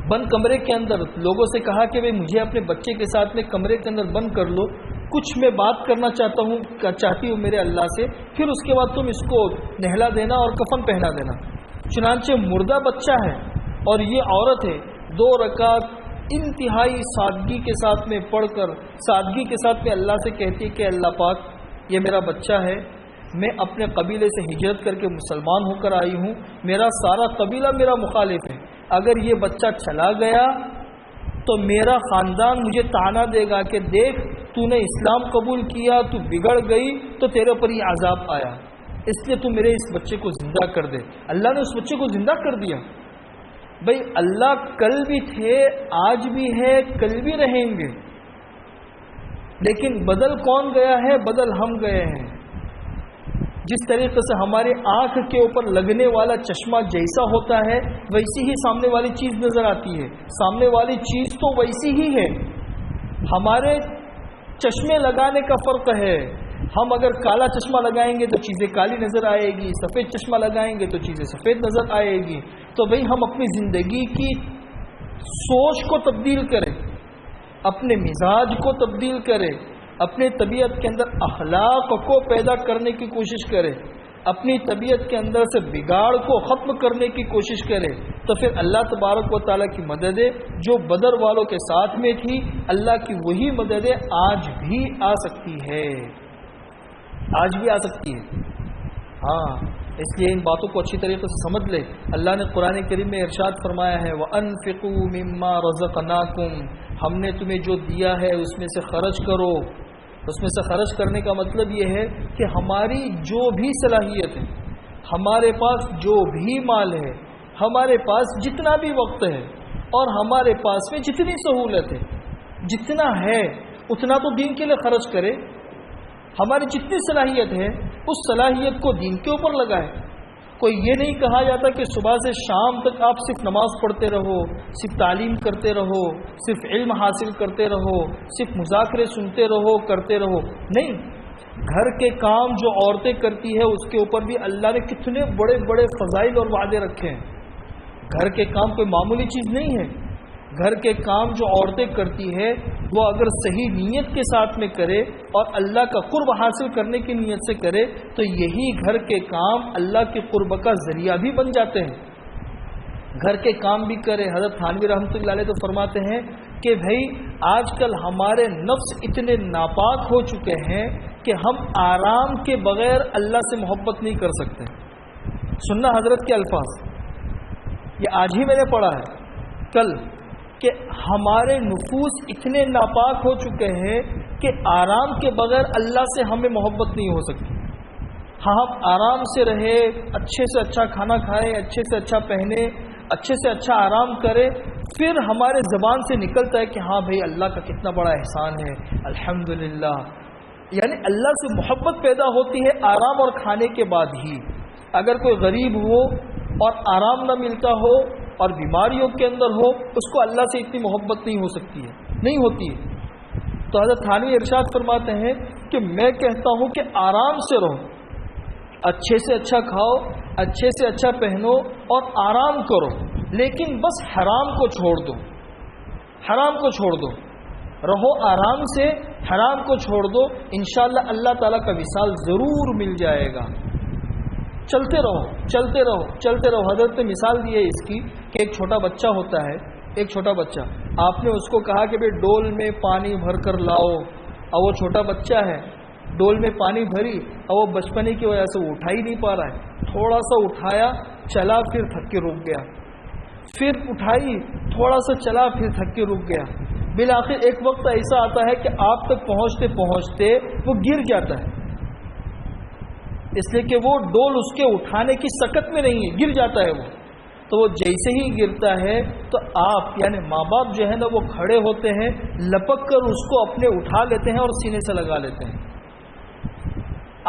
بند کمرے کے اندر لوگوں سے کہا کہ بھئی مجھے اپنے بچے کے ساتھ میں کمرے کے اندر بند کر لو، کچھ میں بات کرنا چاہتی ہوں میرے اللہ سے، پھر اس کے بعد تم اس کو نہلا دینا اور کفن پہنا دینا۔ چنانچہ مردہ بچہ ہے اور یہ عورت ہے، 2 رکعت انتہائی سادگی کے ساتھ میں پڑھ کر سادگی کے ساتھ میں اللہ سے کہتی ہے کہ اللہ پاک، یہ میرا بچہ ہے، میں اپنے قبیلے سے ہجرت کر کے مسلمان ہو کر آئی ہوں، میرا سارا قبیلہ میرا مخالف ہے، اگر یہ بچہ چلا گیا تو میرا خاندان مجھے طعنہ دے گا کہ دیکھ تو نے اسلام قبول کیا، تو بگڑ گئی تو تیرے پر یہ عذاب آیا، اس لیے تو میرے اس بچے کو زندہ کر دے۔ اللہ نے اس بچے کو زندہ کر دیا۔ بھئی اللہ کل بھی تھے، آج بھی ہے، کل بھی رہیں گے، لیکن بدل کون گیا ہے؟ بدل ہم گئے ہیں۔ جس طریقے سے ہمارے آنکھ کے اوپر لگنے والا چشمہ جیسا ہوتا ہے ویسی ہی سامنے والی چیز نظر آتی ہے، سامنے والی چیز تو ویسی ہی ہے، ہمارے چشمے لگانے کا فرق ہے۔ ہم اگر کالا چشمہ لگائیں گے تو چیزیں کالی نظر آئے گی، سفید چشمہ لگائیں گے تو چیزیں سفید نظر آئے گی۔ تو بھئی ہم اپنی زندگی کی سوچ کو تبدیل کریں، اپنے مزاج کو تبدیل کریں، اپنے طبیعت کے اندر اخلاق کو پیدا کرنے کی کوشش کرے، اپنی طبیعت کے اندر سے بگاڑ کو ختم کرنے کی کوشش کرے، تو پھر اللہ تبارک و تعالیٰ کی مددیں جو بدر والوں کے ساتھ میں تھی، اللہ کی وہی مددیں آج بھی آ سکتی ہے، آج بھی آ سکتی ہے۔ ہاں، اس لیے ان باتوں کو اچھی طریقے سے سمجھ لے۔ اللہ نے قرآن کریم میں ارشاد فرمایا ہے وَأَنفِقُوا مِمَّا رَزَقْنَاكُمْ، ہم نے تمہیں جو دیا ہے اس میں سے خرچ کرو۔ اس میں سے خرچ کرنے کا مطلب یہ ہے کہ ہماری جو بھی صلاحیت ہے، ہمارے پاس جو بھی مال ہے، ہمارے پاس جتنا بھی وقت ہے، اور ہمارے پاس میں جتنی سہولت ہے، جتنا ہے اتنا تو دین کے لیے خرچ کرے۔ ہماری جتنی صلاحیت ہے اس صلاحیت کو دین کے اوپر لگائے۔ کوئی یہ نہیں کہا جاتا کہ صبح سے شام تک آپ صرف نماز پڑھتے رہو، صرف تعلیم کرتے رہو، صرف علم حاصل کرتے رہو، صرف مذاکرے سنتے رہو، کرتے رہو۔ نہیں، گھر کے کام جو عورتیں کرتی ہے اس کے اوپر بھی اللہ نے کتنے بڑے بڑے فضائل اور وعدے رکھے ہیں۔ گھر کے کام کوئی معمولی چیز نہیں ہے۔ گھر کے کام جو عورتیں کرتی ہے وہ اگر صحیح نیت کے ساتھ میں کرے اور اللہ کا قرب حاصل کرنے کی نیت سے کرے تو یہی گھر کے کام اللہ کے قرب کا ذریعہ بھی بن جاتے ہیں۔ گھر کے کام بھی کرے۔ حضرت تھانوی رحمۃ اللہ علیہ تو فرماتے ہیں کہ بھائی آج کل ہمارے نفس اتنے ناپاک ہو چکے ہیں کہ ہم آرام کے بغیر اللہ سے محبت نہیں کر سکتے۔ سننا حضرت کے الفاظ، یہ آج ہی میں نے پڑھا ہے کل، کہ ہمارے نفوس اتنے ناپاک ہو چکے ہیں کہ آرام کے بغیر اللہ سے ہمیں محبت نہیں ہو سکتی۔ ہاں، ہم آرام سے رہے، اچھے سے اچھا کھانا کھائے، اچھے سے اچھا پہنے، اچھے سے اچھا آرام کرے، پھر ہمارے زبان سے نکلتا ہے کہ ہاں بھائی اللہ کا کتنا بڑا احسان ہے، الحمدللہ۔ یعنی اللہ سے محبت پیدا ہوتی ہے آرام اور کھانے کے بعد ہی۔ اگر کوئی غریب ہو اور آرام نہ ملتا ہو اور بیماریوں کے اندر ہو، اس کو اللہ سے اتنی محبت نہیں ہو سکتی ہے، نہیں ہوتی ہے۔ تو حضرت تھانوی ارشاد فرماتے ہیں کہ میں کہتا ہوں کہ آرام سے رہو، اچھے سے اچھا کھاؤ، اچھے سے اچھا پہنو اور آرام کرو، لیکن بس حرام کو چھوڑ دو، حرام کو چھوڑ دو، رہو آرام سے، حرام کو چھوڑ دو، انشاءاللہ اللہ تعالیٰ کا وصال ضرور مل جائے گا۔ چلتے رہو چلتے رہو چلتے رہو۔ حضرت نے مثال دی ہے اس کی کہ ایک چھوٹا بچہ ہوتا ہے، ایک چھوٹا بچہ، آپ نے اس کو کہا کہ بھئی ڈول میں پانی بھر کر لاؤ، اور وہ چھوٹا بچہ ہے، ڈول میں پانی بھری اور وہ بچپنے کی وجہ سے وہ اٹھا ہی نہیں پا رہا ہے، تھوڑا سا اٹھایا، چلا، پھر تھک کے رک گیا، پھر اٹھائی، تھوڑا سا چلا، پھر تھک کے رک گیا، بالآخر ایک وقت ایسا آتا ہے کہ آپ تک پہنچتے پہنچتے وہ گر جاتا ہے، اس لیے کہ وہ ڈول اس کے اٹھانے کی سکت میں نہیں ہے، گر جاتا ہے وہ، تو وہ جیسے ہی گرتا ہے تو آپ یعنی ماں باپ جو ہے نا وہ کھڑے ہوتے ہیں، لپک کر اس کو اپنے اٹھا لیتے ہیں اور سینے سے لگا لیتے ہیں۔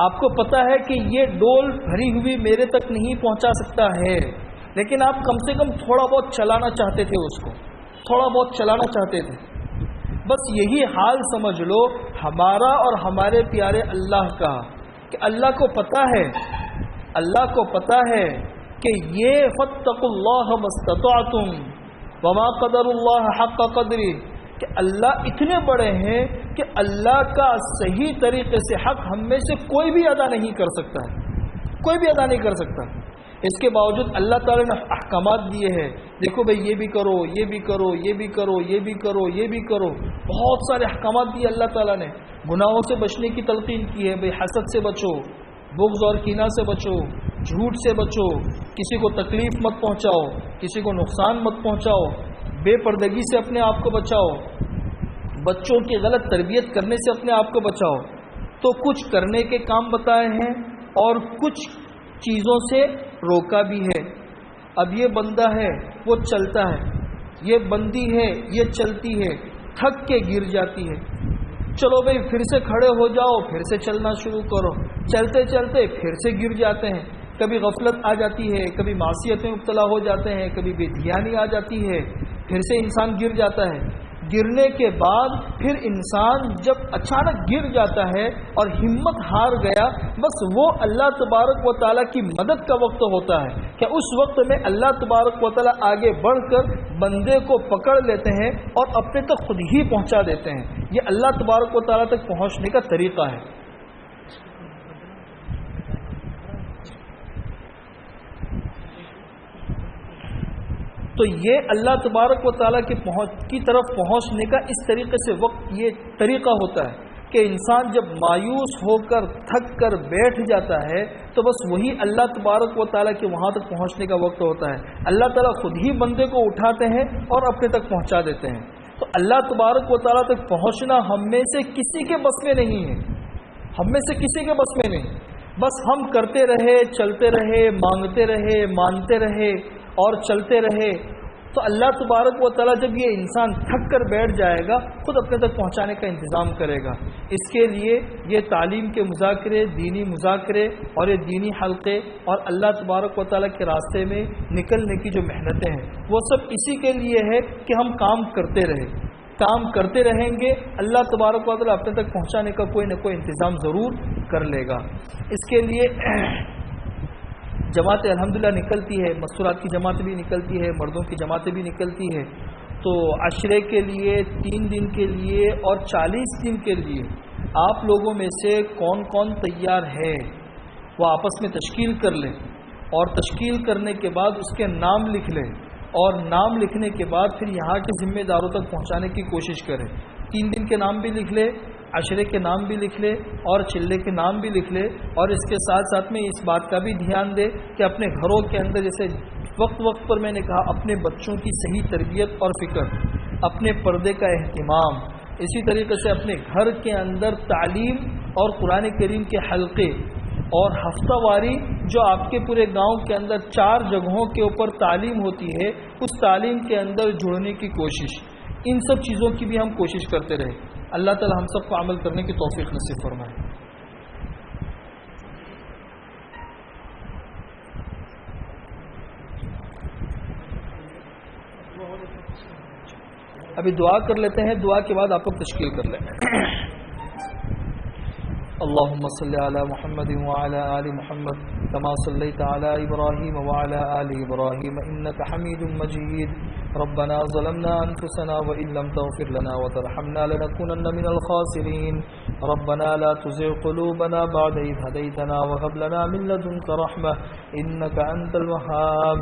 آپ کو پتا ہے کہ یہ ڈول بھری ہوئی میرے تک نہیں پہنچا سکتا ہے، لیکن آپ کم سے کم تھوڑا بہت چلانا چاہتے تھے، اس کو تھوڑا بہت چلانا چاہتے تھے۔ بس یہی حال سمجھ لو ہمارا اور ہمارے پیارے اللہ کا، کہ اللہ کو پتا ہے، اللہ کو پتا ہے کہ یہ فاتقوا اللہ ما استطعتم وما قدر اللہ حق قدرہ، کہ اللہ اتنے بڑے ہیں کہ اللہ کا صحیح طریقے سے حق ہم میں سے کوئی بھی ادا نہیں کر سکتا ہے، کوئی بھی ادا نہیں کر سکتا۔ اس کے باوجود اللہ تعالیٰ نے احکامات دیے ہیں، دیکھو بھئی یہ بھی کرو، یہ بھی کرو، یہ بھی کرو، یہ بھی کرو، یہ بھی کرو، بہت سارے احکامات دیے اللہ تعالیٰ نے۔ گناہوں سے بچنے کی تلقین کی ہے، بھئی حسد سے بچو، بغض اور کینہ سے بچو، جھوٹ سے بچو، کسی کو تکلیف مت پہنچاؤ، کسی کو نقصان مت پہنچاؤ، بے پردگی سے اپنے آپ کو بچاؤ، بچوں کی غلط تربیت کرنے سے اپنے آپ کو بچاؤ۔ تو کچھ کرنے کے کام بتائے ہیں اور کچھ چیزوں سے روکا بھی ہے۔ اب یہ بندہ ہے وہ چلتا ہے، یہ بندی ہے یہ چلتی ہے، تھک کے گر جاتی ہے، چلو بھئی پھر سے کھڑے ہو جاؤ، پھر سے چلنا شروع کرو، چلتے چلتے پھر سے گر جاتے ہیں، کبھی غفلت آ جاتی ہے، کبھی معصیت میں مبتلا ہو جاتے ہیں، کبھی بے دھیانی آ جاتی ہے، پھر سے انسان گر جاتا ہے۔ گرنے کے بعد پھر انسان جب اچانک گر جاتا ہے اور ہمت ہار گیا، بس وہ اللہ تبارک و تعالیٰ کی مدد کا وقت ہوتا ہے کہ اس وقت میں اللہ تبارک و تعالیٰ آگے بڑھ کر بندے کو پکڑ لیتے ہیں اور اپنے تک خود ہی پہنچا دیتے ہیں۔ یہ اللہ تبارک و تعالیٰ تک پہنچنے کا طریقہ ہے۔ تو یہ اللہ تبارک و تعالیٰ کی طرف پہنچنے کا اس طریقے سے وقت یہ طریقہ ہوتا ہے کہ انسان جب مایوس ہو کر تھک کر بیٹھ جاتا ہے تو بس وہی اللہ تبارک و تعالیٰ کے وہاں تک پہنچنے کا وقت ہوتا ہے۔ اللہ تعالیٰ خود ہی بندے کو اٹھاتے ہیں اور اپنے تک پہنچا دیتے ہیں۔ تو اللہ تبارک و تعالیٰ تک پہنچنا ہم میں سے کسی کے بس میں نہیں ہے، ہم میں سے کسی کے بس میں نہیں، بس ہم کرتے رہے، چلتے رہے، مانگتے رہے، مانتے رہے اور چلتے رہے، تو اللہ تبارک و تعالیٰ جب یہ انسان تھک کر بیٹھ جائے گا خود اپنے تک پہنچانے کا انتظام کرے گا۔ اس کے لیے یہ تعلیم کے مذاکرے، دینی مذاکرے اور یہ دینی حلقے اور اللہ تبارک و تعالیٰ کے راستے میں نکلنے کی جو محنتیں ہیں وہ سب اسی کے لیے ہے کہ ہم کام کرتے رہیں، کام کرتے رہیں گے، اللہ تبارک و تعالیٰ اپنے تک پہنچانے کا کوئی نہ کوئی انتظام ضرور کر لے گا۔ اس کے لیے جماعتیں الحمدللہ نکلتی ہے، مستورات کی جماعت بھی نکلتی ہے، مردوں کی جماعتیں بھی نکلتی ہے۔ تو عشرے کے لیے 3 دن کے لیے اور 40 دن کے لیے آپ لوگوں میں سے کون کون تیار ہے وہ آپس میں تشکیل کر لیں، اور تشکیل کرنے کے بعد اس کے نام لکھ لیں، اور نام لکھنے کے بعد پھر یہاں کے ذمہ داروں تک پہنچانے کی کوشش کریں۔ 3 دن کے نام بھی لکھ لے، عشرے کے نام بھی لکھ لے اور چلے کے نام بھی لکھ لے، اور اس کے ساتھ ساتھ میں اس بات کا بھی دھیان دے کہ اپنے گھروں کے اندر جیسے وقت وقت پر میں نے کہا اپنے بچوں کی صحیح تربیت اور فکر، اپنے پردے کا اہتمام، اسی طریقے سے اپنے گھر کے اندر تعلیم اور قرآن کریم کے حلقے، اور ہفتہ واری جو آپ کے پورے گاؤں کے اندر 4 جگہوں کے اوپر تعلیم ہوتی ہے اس تعلیم کے اندر جڑنے کی کوشش، ان سب چیزوں کی بھی ہم کوشش کرتے رہے۔ اللہ تعالی ہم سب کو عمل کرنے کی توفیق نصیب فرمائے۔ ابھی دعا کر لیتے ہیں، دعا کے بعد آپ لوگ تشکیل کر لیں. اللهم صل على محمد وعلى آل محمد كما صليت على إبراهيم وعلى آل إبراهيم إنك حميد مجيد. ربنا ظلمنا أنفسنا وإن لم تغفر لنا وترحمنا لنكونن من الخاسرين. ربنا لا تزغ قلوبنا بعد إذ هديتنا وهب لنا من لدنك رحمة إنك أنت الوهاب.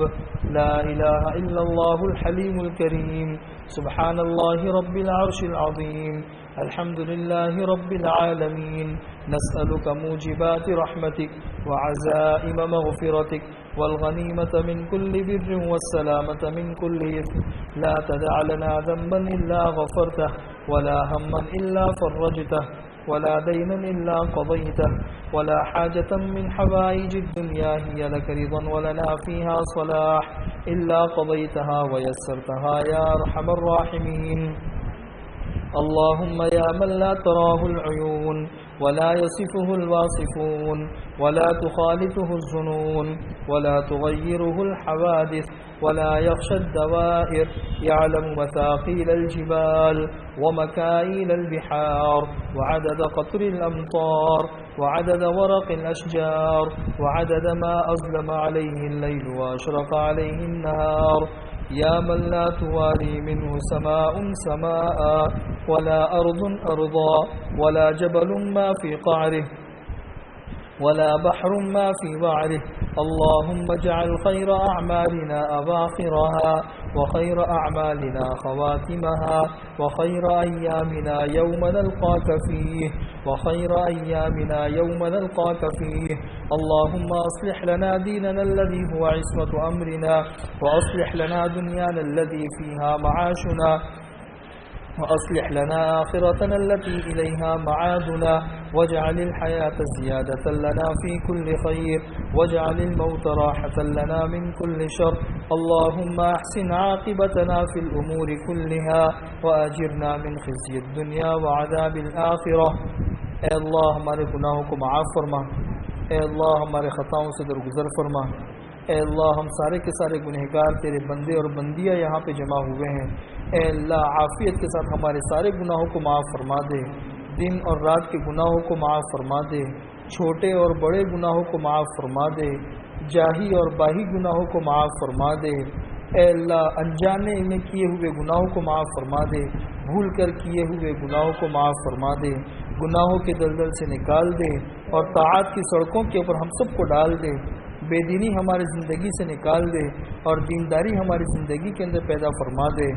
لا إله إلا الله الحليم الكريم. سبحان الله رب العرش العظيم. الحمد لله رب العالمين. نسألك موجبات رحمتك وعزائم مغفرتك والغنيمة من كل بر والسلامة من كل إثم. لا تدع لنا ذنبا إلا غفرته ولا هما إلا فرجته ولا دينا إلا قضيته ولا حاجة من حوائج الدنيا هي لك رضا ولنا فيها صلاح إلا قضيتها ويسرتها يا أرحم الراحمين. اللهم يا من لا تراه العيون ولا يصفه الواصفون ولا تخالفه الظنون ولا تغيره الحوادث ولا يخشى الدوائر، يعلم مثاقيل الجبال ومكائل البحار وعدد قطر الأمطار وعدد ورق الأشجار وعدد ما أظلم عليه الليل وأشرق عليه النهار. يا من لا تواري منه سماء سماء ولا أرض أرضا ولا جبل ما في قعره ولا بحر ما في وعره. اللهم اجعل خير أعمالنا أواخرها وخير أعمالنا خواتمها وخير أيامنا يوم نلقاك فيه وخير أيامنا يوم نلقاك فيه. اللهم أصلح لنا ديننا الذي هو عصمة أمرنا وأصلح لنا دنيانا الذي فيها معاشنا وأصلح لنا آخرتنا التي إليها معادنا واجعل الحياة زيادة لنا في كل خير واجعل الموت راحة لنا من كل شر. اللهم أحسن عاقبتنا في الأمور كلها وأجرنا من خزي الدنيا وعذاب الآخرة. اے اللہ ہمارے گناہوں کو معاف فرما، اے اللہ ہمارے خطاؤں سے درگزر فرما. اے اللہ ہم سارے کے سارے گنہگار تیرے بندے اور بندیاں یہاں پہ جمع ہوئے ہیں. اے اللہ عافیت کے ساتھ ہمارے سارے گناہوں کو معاف فرما دے، دن اور رات کے گناہوں کو معاف فرما دے، چھوٹے اور بڑے گناہوں کو معاف فرما دے، جاہی اور باہی گناہوں کو معاف فرما دے. اے اللہ انجانے میں کیے ہوئے گناہوں کو معاف فرما دے، بھول کر کیے ہوئے گناہوں کو معاف فرما دے، گناہوں کے دلدل سے نکال دے اور طاعات کی سڑکوں کے اوپر ہم سب کو ڈال دے. بے دینی ہماری زندگی سے نکال دے اور دینداری ہماری زندگی کے اندر پیدا فرما دے.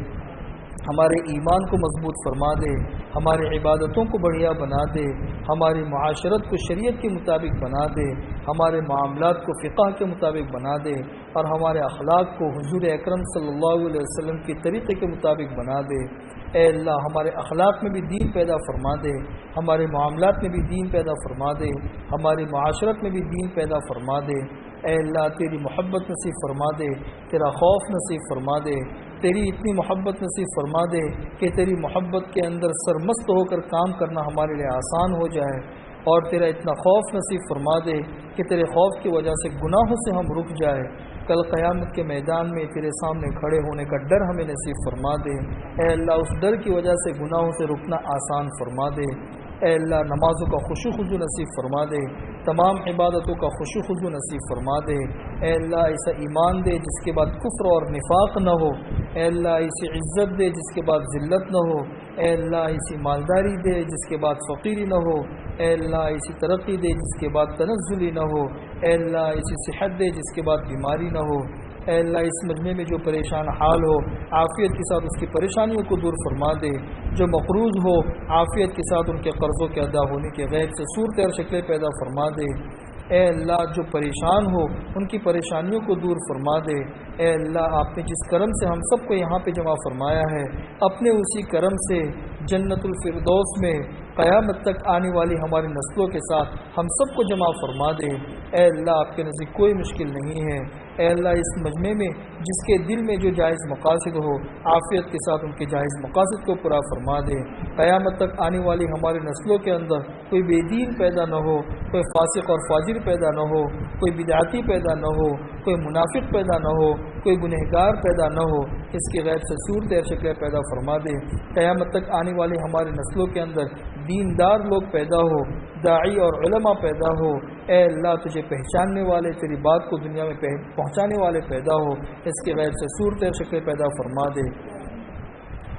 ہمارے ایمان کو مضبوط فرما دے، ہماری عبادتوں کو بڑھیا بنا دے، ہماری معاشرت کو شریعت کے مطابق بنا دے، ہمارے معاملات کو فقہ کے مطابق بنا دے اور ہمارے اخلاق کو حضور اکرم صلی اللہ علیہ وسلم کے طریقے کے مطابق بنا دے. اے اللہ ہمارے اخلاق میں بھی دین پیدا فرما دے، ہمارے معاملات میں بھی دین پیدا فرما دے، ہماری معاشرت میں بھی دین پیدا فرما دے. اے اللہ تیری محبت نصیب فرما دے، تیرا خوف نصیب فرما دے، تیری اتنی محبت نصیب فرما دے کہ تیری محبت کے اندر سرمست ہو کر کام کرنا ہمارے لیے آسان ہو جائے، اور تیرا اتنا خوف نصیب فرما دے کہ تیرے خوف کی وجہ سے گناہوں سے ہم رک جائے. کل قیامت کے میدان میں تیرے سامنے کھڑے ہونے کا ڈر ہمیں نصیب فرما دے. اے اللہ اس ڈر کی وجہ سے گناہوں سے رکنا آسان فرما دے. اے اللہ نمازوں کا خشوع خضوع نصیب فرما دے، تمام عبادتوں کا خشوع خضوع نصیب فرما دے. اے اللہ ایسا ایمان دے جس کے بعد کفر اور نفاق نہ ہو. اے اللہ ایسی عزت دے جس کے بعد ذلت نہ ہو. اے اللہ ایسی مالداری دے جس کے بعد فقیری نہ ہو. اے اللہ ایسی ترقی دے جس کے بعد تنزلی نہ ہو. اے اللہ ایسی صحت دے جس کے بعد بیماری نہ ہو. اے اللہ اس مجمع میں جو پریشان حال ہو عافیت کے ساتھ اس کی پریشانیوں کو دور فرما دے، جو مقروض ہو عافیت کے ساتھ ان کے قرضوں کے ادا ہونے کے غیب سے صورت اور شکلیں پیدا فرما دے. اے اللہ جو پریشان ہو ان کی پریشانیوں کو دور فرما دے. اے اللہ آپ نے جس کرم سے ہم سب کو یہاں پہ جمع فرمایا ہے اپنے اسی کرم سے جنت الفردوس میں قیامت تک آنے والی ہماری نسلوں کے ساتھ ہم سب کو جمع فرما دے. اے اللہ آپ کے نزدیک کوئی مشکل نہیں ہے. اے اللہ اس مجمع میں جس کے دل میں جو جائز مقاصد ہو عافیت کے ساتھ ان کے جائز مقاصد کو پورا فرما دے. قیامت تک آنے والی ہماری نسلوں کے اندر کوئی بے دین پیدا نہ ہو، کوئی فاسق اور فاجر پیدا نہ ہو، کوئی بدعتی پیدا نہ ہو، کوئی منافق پیدا نہ ہو، کوئی گنہگار پیدا نہ ہو، اس کی غیر سے صورت شکل پیدا فرما دے۔ قیامت تک آنے والی ہماری نسلوں کے اندر دیندار لوگ پیدا ہو، داعی اور علماء پیدا ہو۔ اے اللہ تجھے پہچاننے والے، تیری بات کو دنیا میں پہنچانے والے پیدا ہو، اس کی غیر سے صورت شکل پیدا فرما دے۔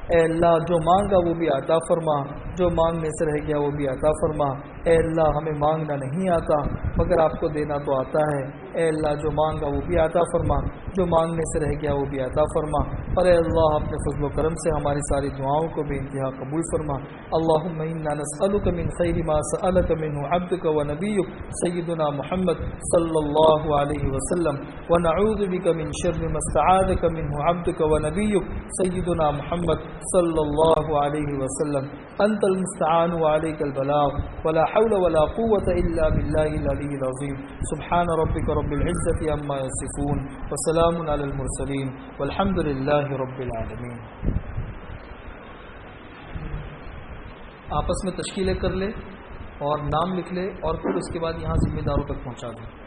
اے اللہ جو مانگا وہ بھی عطا فرما، جو مانگنے سے رہ گیا وہ بھی عطا فرما۔ اے اللہ ہمیں مانگنا نہیں آتا مگر آپ کو دینا تو آتا ہے۔ اے اللہ جو مانگا وہ بھی عطا فرما، جو مانگنے سے رہ گیا وہ بھی عطا فرما۔ اور اے اللہ اپنے فضل و کرم سے ہماری ساری دعاؤں کو بے انتہا قبول فرما۔ اللہم انا نسألک من خیر ما سألک منہ عبدک و نبیک سیدنا محمد صلی اللہ علیہ وسلم، ونعوذ بک من شر ما استعاذک منہ عبدک و نبیک سیدنا محمد صلی اللہ علیہ وسلم۔ انت المستعان وعلیک البلاغ ولا حول ولا قوة الا باللہ العلی العظیم۔ سبحان ربک رب العزة عما یصفون وسلام علی المرسلین والحمد للہ رب العالمین۔ آپس میں تشکیلیں کر لے اور نام لکھ لے اور پھر اس کے بعد یہاں ذمہ داروں تک پہنچا دیں۔